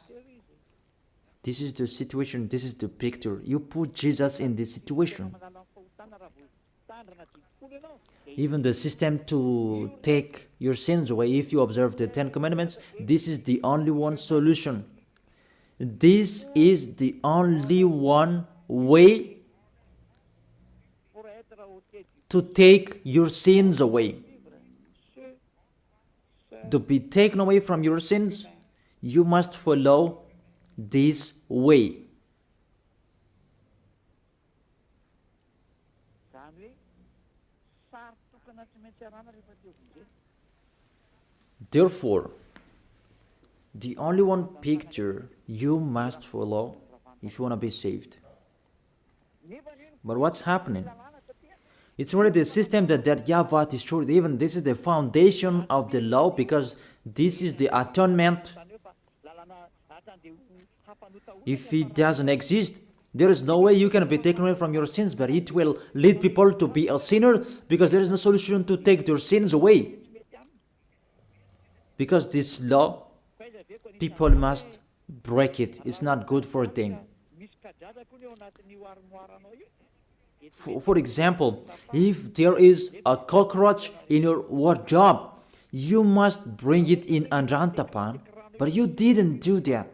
Speaker 1: This is the situation, this is the picture. You put Jesus in this situation. Even the system to take your sins away, if you observe the 10 Commandments, this is the only one solution. This is the only one way to take your sins away. To be taken away from your sins, you must follow this way. Therefore, the only one picture you must follow if you want to be saved. But what's happening? It's already the system that YAHVAH destroyed. Even this is the foundation of the law, because this is the atonement. If it doesn't exist, there is no way you can be taken away from your sins, but it will lead people to be a sinner, because there is no solution to take their sins away. Because this law, people must break it. It's not good for them. For example, if there is a cockroach in your wardrobe, you must bring it in Anrantapan, but you didn't do that.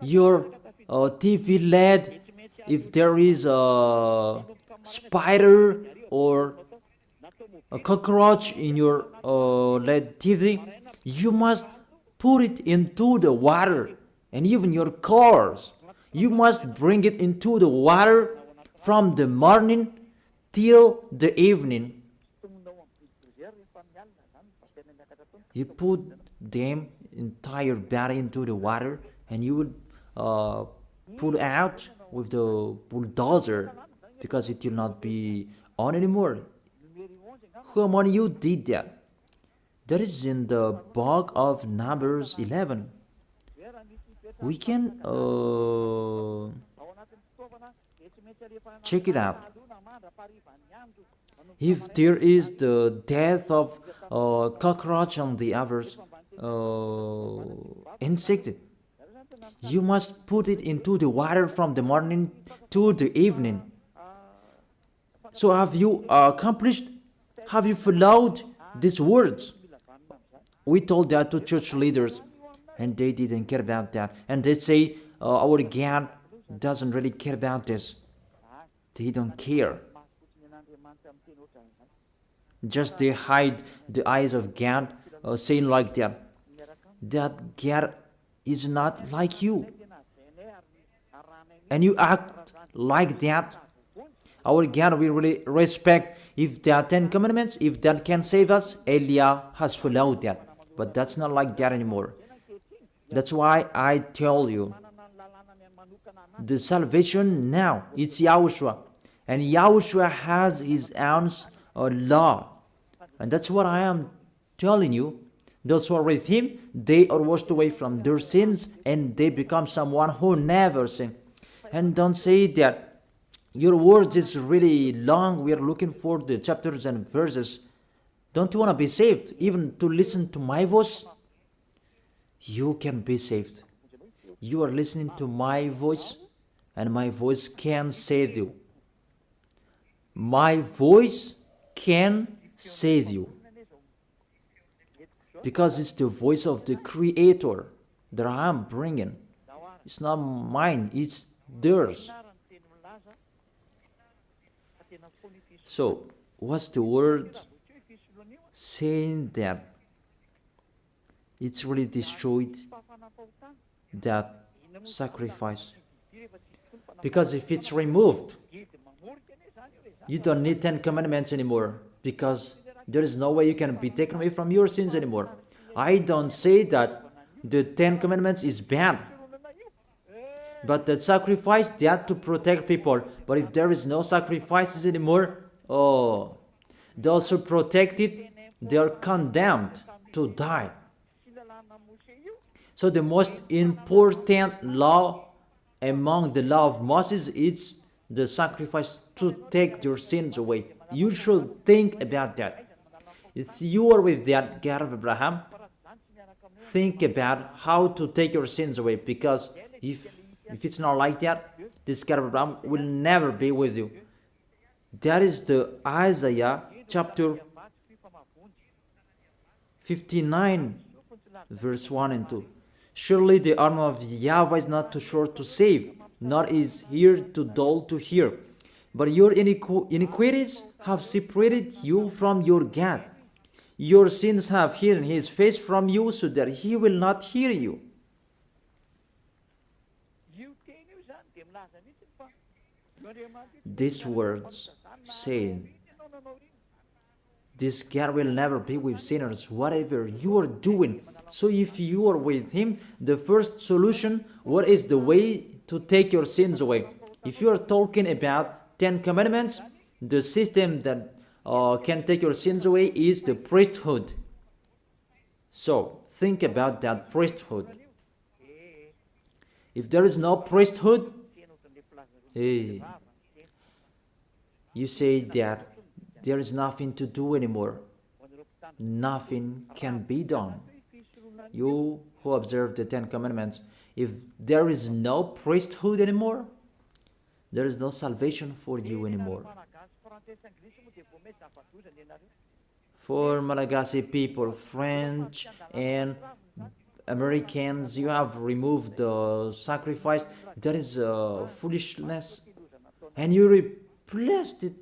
Speaker 1: Your TV LED, if there is a spider or a cockroach in your LED TV, you must put it into the water. And even your cars, you must bring it into the water from the morning till the evening. You put them entire body into the water, and you would pull out with the bulldozer, because it will not be on anymore. Who among you did that? That is in the book of Numbers 11. We can check it out. If there is the death of cockroach and the others insected, you must put it into the water from the morning to the evening. So have you accomplished? Have you followed these words? We told that to church leaders, and they didn't care about that. And they say, our God doesn't really care about this. They don't care. Just they hide the eyes of God, saying like that. That God is not like you. And you act like that. Our God we really respect. If there are 10 commandments, if that can save us, Elia has followed that. But that's not like that anymore. That's why I tell you, the salvation now, it's YAHOSHUAH. And YAHOSHUAH has his own law. And that's what I am telling you. Those who are with him, they are washed away from their sins, and they become someone who never sinned. And don't say that your words is really long. We are looking for the chapters and verses. Don't you want to be saved? Even to listen to my voice? You can be saved. You are listening to my voice, and my voice can save you. My voice can save you. Because it's the voice of the Creator that I am bringing. It's not mine, it's theirs. So, what's the word saying that it's really destroyed that sacrifice? Because if it's removed, You don't need 10 commandments anymore because there is no way you can be taken away from your sins anymore. I don't say that the 10 commandments is bad, but the sacrifice, they have to protect people. But if there is no sacrifices anymore, oh, those who protect it, they are condemned to die. So the most important law among the law of Moses is the sacrifice to take your sins away. You should think about that. If you are with that God of Abraham, think about how to take your sins away, because if it's not like that, this God of Abraham will never be with you. That is the Isaiah chapter 59 verse 1 and 2. Surely the arm of YAHVAH is not too short to save, nor is ear too dull to hear. But your iniquities have separated you from your God. Your sins have hidden his face from you so that he will not hear you. These words say, this God will never be with sinners, whatever you are doing. So if you are with him, the first solution, what is the way to take your sins away? If you are talking about 10 commandments, the system that can take your sins away is the priesthood. So think about that priesthood. If there is no priesthood, you say that there is nothing to do anymore. Nothing can be done. You who observe the 10 commandments, if there is no priesthood anymore, there is no salvation for you anymore. For Malagasy people, French and Americans, you have removed the sacrifice. That is foolishness. And you replaced it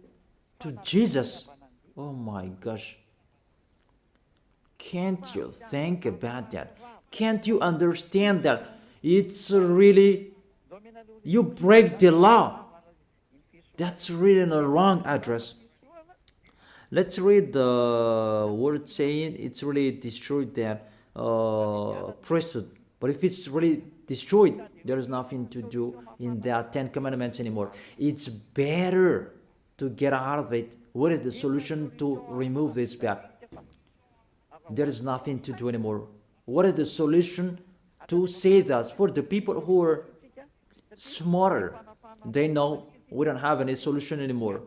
Speaker 1: to Jesus. Oh my gosh. Can't you think about that? Can't you understand that? It's really, you break the law. That's really a wrong address. Let's read the word saying it's really destroyed that priesthood. But if it's really destroyed, there is nothing to do in that 10 commandments anymore. It's better to get out of it. What is the solution to remove this bad? There is nothing to do anymore. What is the solution to save us? For the people who are smarter, they know we don't have any solution anymore,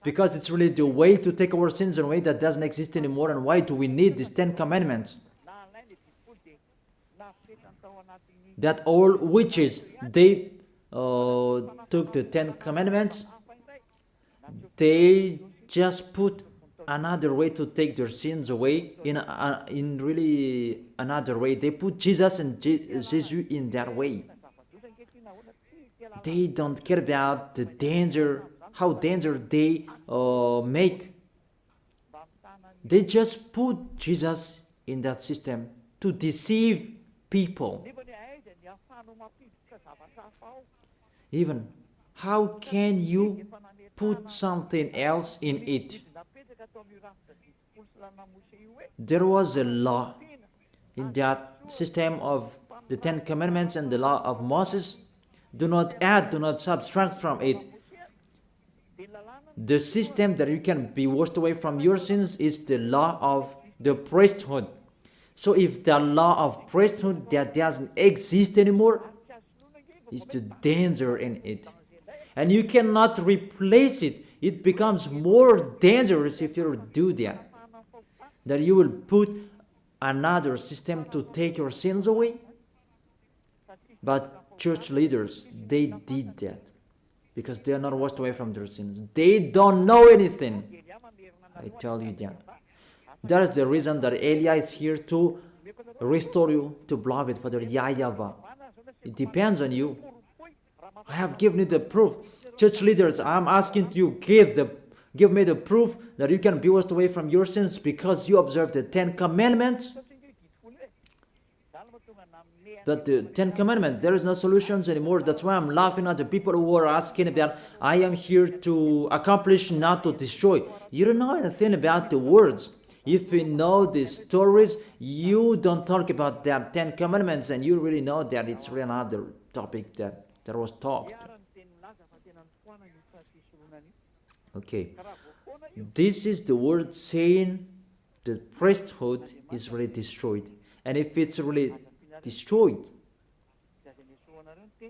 Speaker 1: because it's really the way to take our sins away that doesn't exist anymore. And why do we need these 10 commandments? That all witches, they took the 10 commandments, they just put another way to take their sins away in really another way. They put Jesus and Jesus in that way. They don't care about the danger, how danger they make. They just put Jesus in that system to deceive people. Even, how can you put something else in it? There was a law in that system of the 10 commandments and the law of Moses. Do not add, do not subtract from it. The system that you can be washed away from your sins is the law of the priesthood. So if the law of priesthood that doesn't exist anymore, is the danger in it. And you cannot replace it. It becomes more dangerous if you do that. That you will put another system to take your sins away. But church leaders, they did that because they are not washed away from their sins. They don't know anything. I tell you that. That is the reason that Elia is here to restore you to beloved Father YAHVAH. It depends on you. I have given you the proof. Church leaders, I am asking you, give me the proof that you can be washed away from your sins because you observe the 10 commandments. But the Ten Commandments, there is no solutions anymore. That's why I'm laughing at the people who are asking about, I am here to accomplish, not to destroy. You don't know anything about the words. If you know the stories, you don't talk about the Ten Commandments, and you really know that it's really another topic that was talked. Okay. This is the word saying the priesthood is really destroyed. And if it's really destroyed,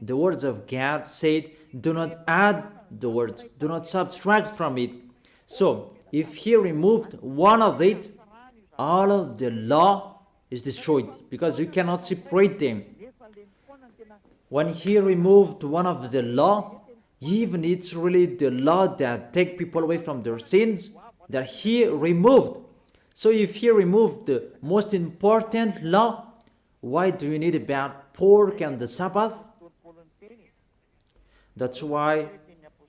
Speaker 1: the words of God said, do not add the words, do not subtract from it. So, if he removed one of it, all of the law is destroyed, because you cannot separate them. When he removed one of the law, even it's really the law that take people away from their sins that he removed. So if he removed the most important law, why do you need about pork and the Sabbath? That's why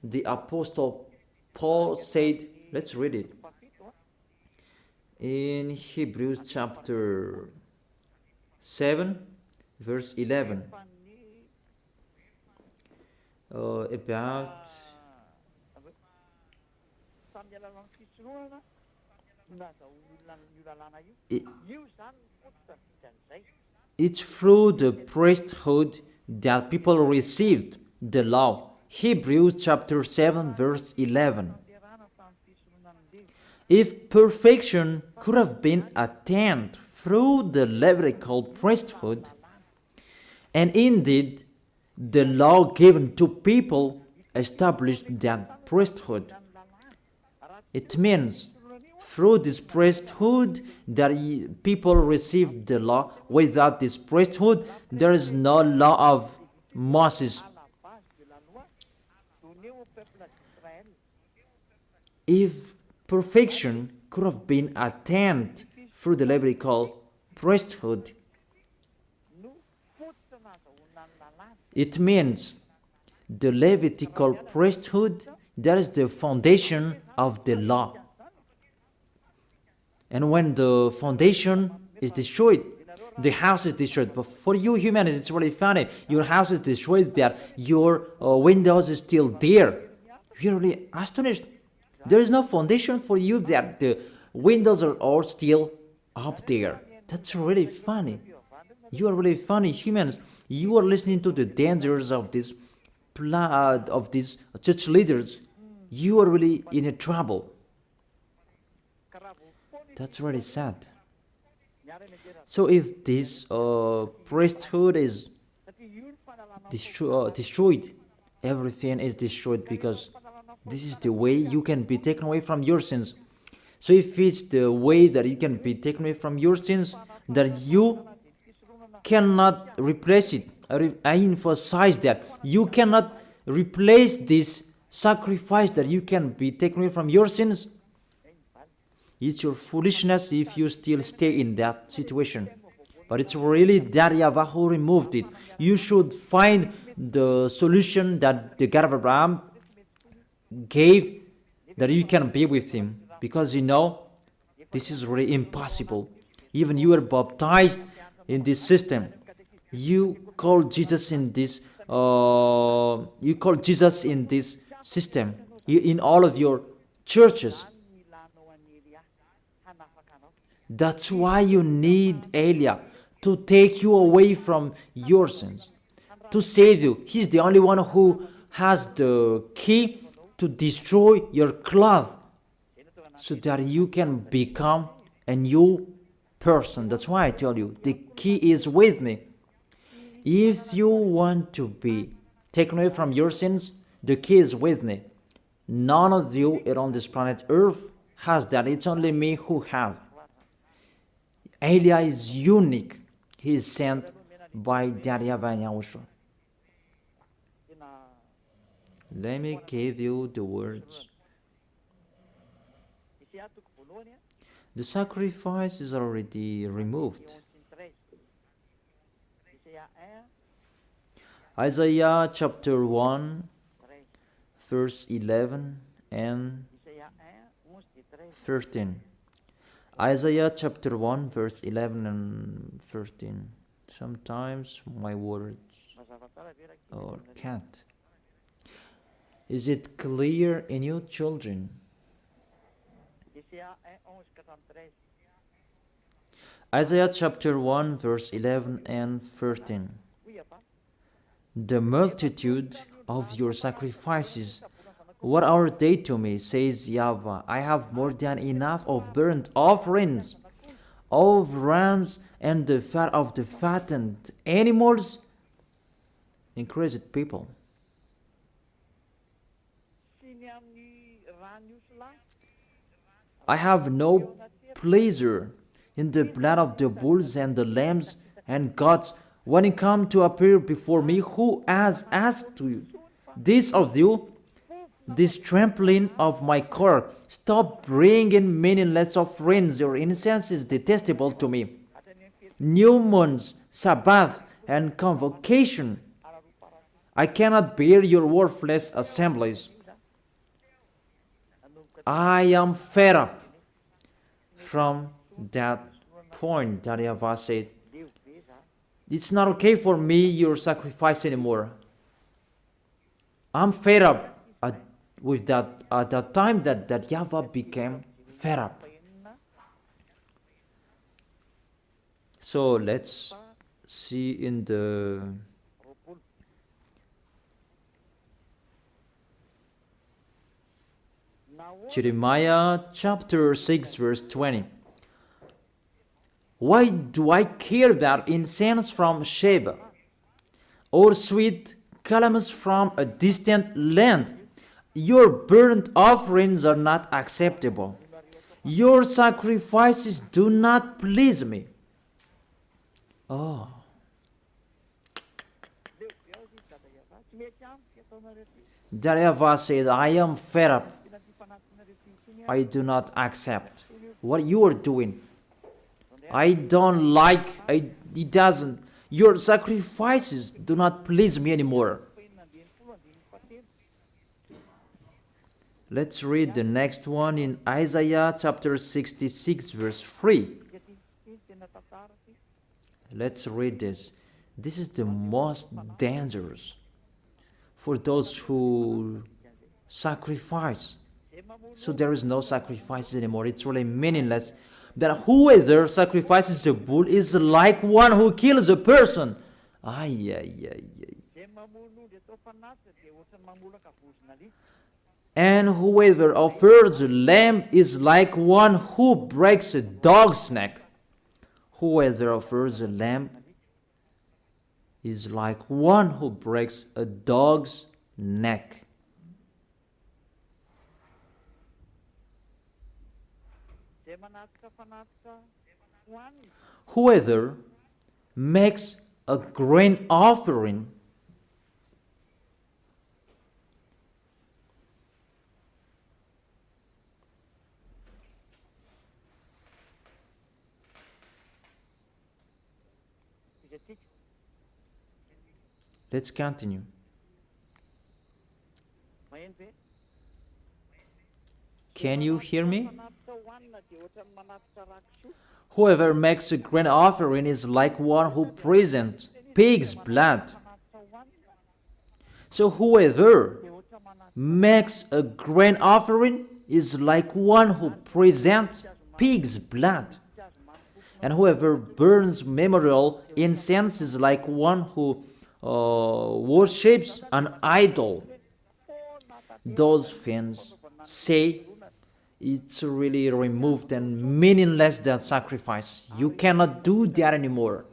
Speaker 1: the Apostle Paul said, let's read it. In Hebrews chapter 7, verse 11. About it's through the priesthood that people received the law. Hebrews chapter 7 verse 11. If perfection could have been attained through the Levitical priesthood, and indeed the law given to people established that priesthood, it means through this priesthood that people received the law. Without this priesthood, there is no law of Moses. If perfection could have been attained through the Levitical priesthood, it means the Levitical priesthood, that is the foundation of the law. And when the foundation is destroyed, the house is destroyed. But for you humans, it's really funny. Your house is destroyed, but your windows is still there. You're really astonished. There is no foundation for you, that the windows are all still up there. That's really funny. You are really funny humans. You are listening to the dangers of this church leaders. You are really in a trouble. That's really sad. So if this priesthood is destroyed, everything is destroyed, because this is the way you can be taken away from your sins. So if it's the way that you can be taken away from your sins, that you cannot replace it. I emphasize that. You cannot replace this sacrifice that you can be taken away from your sins. It's your foolishness if you still stay in that situation. But it's really that YAHVAH who removed it. You should find the solution that the God of Abraham gave, that you can be with him. Because you know, this is really impossible. Even you are baptized in this system. You call Jesus in this system. In all of your churches. That's why you need Eliah to take you away from your sins, to save you. He's the only one who has the key to destroy your cloth, so that you can become a new person. That's why I tell you, the key is with me. If you want to be taken away from your sins, the key is with me. None of you on this planet Earth has that. It's only me who have. Eliah is unique. He is sent by YAHVAH and YAHOSHUAH. Let me give you the words. The sacrifice is already removed. Isaiah chapter 1, verse 11 and 13. Isaiah chapter 1, verse 11 and 13. Sometimes my words or can't. Is it clear in you, children? Isaiah chapter 1 verse 11 and 13. The multitude of your sacrifices, what are they to me, says YAHVAH? I have more than enough of burnt offerings, of rams, and the fat of the fattened animals. Increased people. I have no pleasure in the blood of the bulls and the lambs and goats when you come to appear before me. Who has asked you this of you? This trampling of my core. Stop bringing meaningless offerings. Your incense is detestable to me. New moons, Sabbath, and convocation. I cannot bear your worthless assemblies. I am fed up. From that point, that YAHVAH said, it's not okay for me, your sacrifice anymore. I'm fed up with that at the time that YAHVAH became fed up. So let's see in the Jeremiah chapter 6 verse 20. Why do I care about incense from Sheba, or sweet calamus from a distant land? Your burnt offerings are not acceptable. Your sacrifices do not please me. Oh. That YAHVAH said, I am fed up. I do not accept what you are doing. I don't like, it doesn't. Your sacrifices do not please me anymore. Let's read the next one in Isaiah chapter 66 verse 3. Let's read this. This is the most dangerous for those who sacrifice. So there is no sacrifice anymore. It's really meaningless. That whoever sacrifices a bull is like one who kills a person. Ay, ay, ay, ay. And whoever offers a lamb is like one who breaks a dog's neck. Whoever offers a lamb is like one who breaks a dog's neck. Whoever makes a grain offering Let's continue. Can you hear me? Whoever makes a grain offering is like one who presents pig's blood. So whoever makes a grain offering is like one who presents pig's blood. And whoever burns memorial incense is like one who worships an idol. Those things say it's really removed and meaningless, that sacrifice. You cannot do that anymore.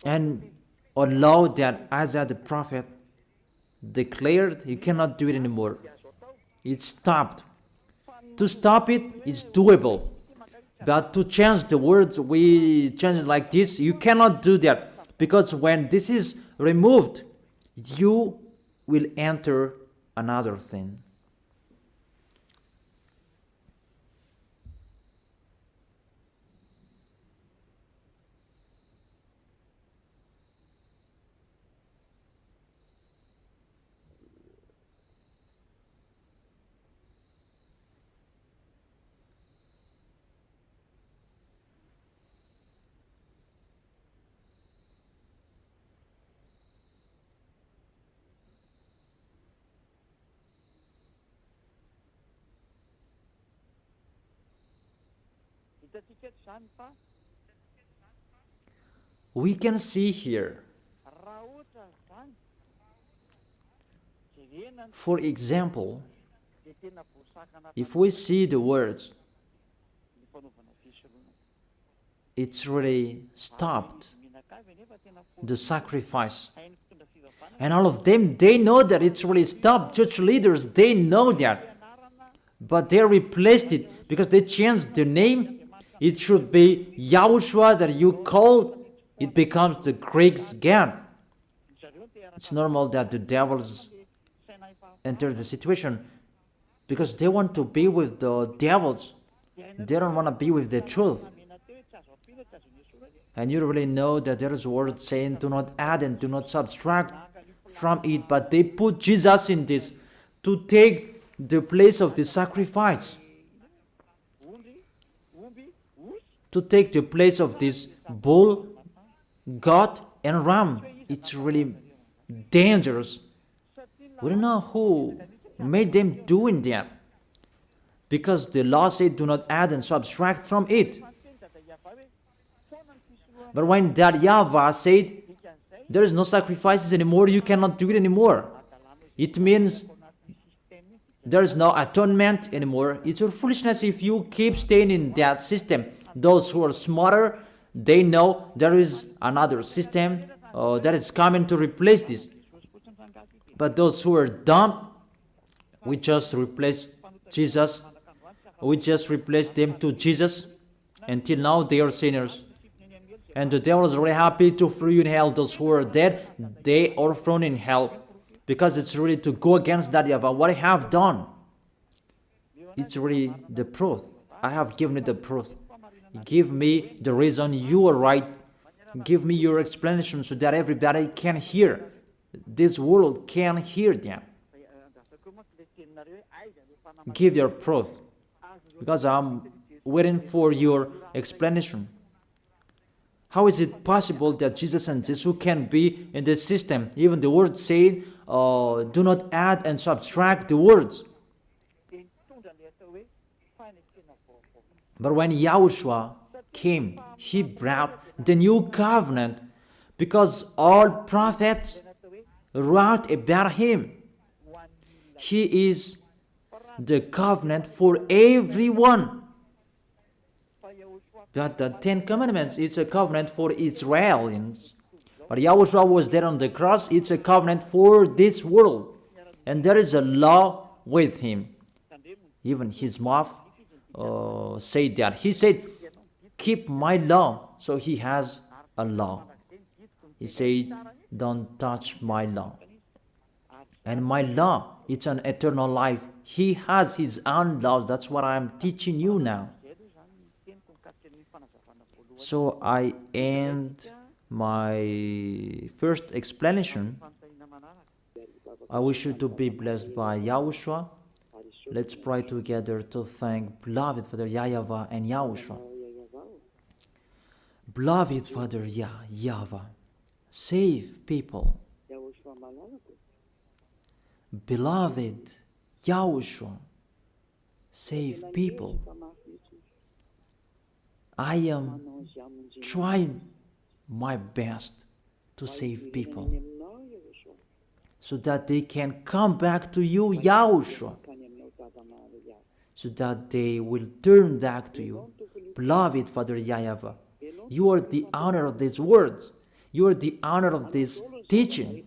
Speaker 1: And allow that Isaiah the prophet declared, you cannot do it anymore. It's stopped. To stop it is doable. But to change the words, we change it like this. You cannot do that. Because when this is removed, you will enter another thing. We can see here, for example, if we see the words, it's really stopped the sacrifice. And all of them, they know that it's really stopped. Church leaders, they know that. But they replaced it because they changed the name. It should be YAHOSHUAH that you call. It becomes the Greek's God. It's normal that the devils enter the situation because they want to be with the devils. They don't want to be with the truth. And you really know that there is a word saying, do not add and do not subtract from it. But they put Jesus in this to take the place of the sacrifice. To take the place of this bull, goat, and ram. It's really dangerous. We don't know who made them doing that. Because the law said, do not add and subtract from it. But when that YAHVAH said, there is no sacrifices anymore, you cannot do it anymore. It means there is no atonement anymore. It's your foolishness if you keep staying in that system. Those who are smarter, they know there is another system that is coming to replace this. But those who are dumb, we just replace Jesus. We just replace them to Jesus. Until now, they are sinners. And the devil is really happy to throw you in hell. Those who are dead, they are thrown in hell. Because it's really to go against that YAHVAH. What I have done, it's really the proof. I have given you the proof. Give me the reason you are right. Give me your explanation so that everybody can hear. This world can hear them. Give your proof. Because I'm waiting for your explanation. How is it possible that Jesus and Jesus can be in this system? Even the word saying, do not add and subtract the words. But when YAHOSHUAH came, he brought the new covenant because all prophets wrote about him. He is the covenant for everyone. But the 10 Commandments, it's a covenant for Israelians. But YAHOSHUAH was there on the cross, it's a covenant for this world. And there is a law with him. Even his mouth said that. He said, keep my law. So he has a law. He said, don't touch my law. And my law, it's an eternal life. He has his own laws. That's what I'm teaching you now. So I end my first explanation. I wish you to be blessed by YAHOSHUAH. Let's pray together to thank beloved Father YAHVAH and YAHOSHUAH. Beloved Father YAHVAH, save people. Beloved YAHOSHUAH, save people. I am trying my best to save people so that they can come back to you, YAHOSHUAH, so that they will turn back to you. Beloved Father YAHVAH, you are the honor of these words. You are the honor of this teaching.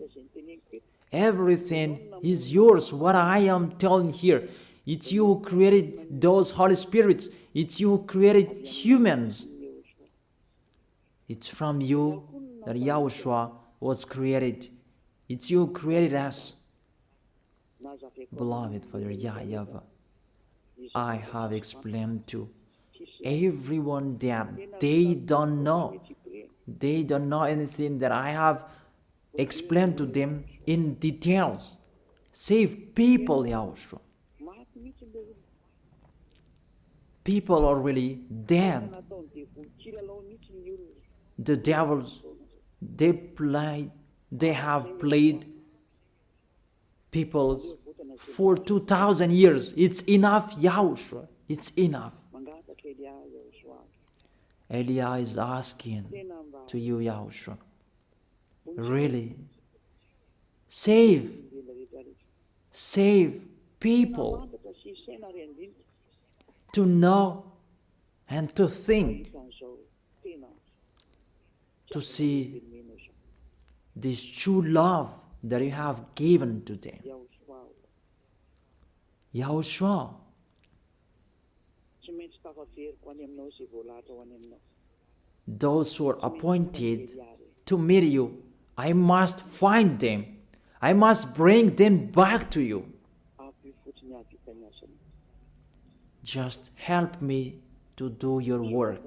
Speaker 1: Everything is yours, what I am telling here. It's you who created those Holy Spirits. It's you who created humans. It's from you that YAHOSHUAH was created. It's you who created us. Beloved Father YAHVAH, I have explained to everyone that they don't know. They don't know anything that I have explained to them in details. Save people, YAHOSHUAH. People are really dead. The devils, they have played people for 2,000 years. It's enough, YAHOSHUAH. It's enough. Elia is asking to you, Yahushua, really, save people to know and to think, to see this true love that you have given to them. Yahushua, those who are appointed to meet you, I must find them. I must bring them back to you. Just help me to do your work.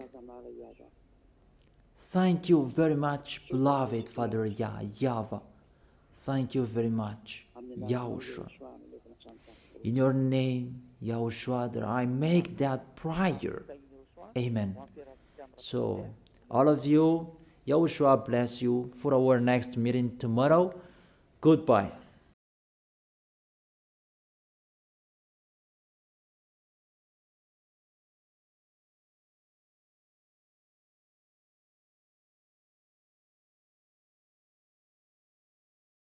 Speaker 1: Thank you very much, beloved Father YAHVAH. Thank you very much, Yahushua. In your name, Yahushua, that I make that prayer. Amen. So, all of you, Yahushua bless you for our next meeting tomorrow. Goodbye.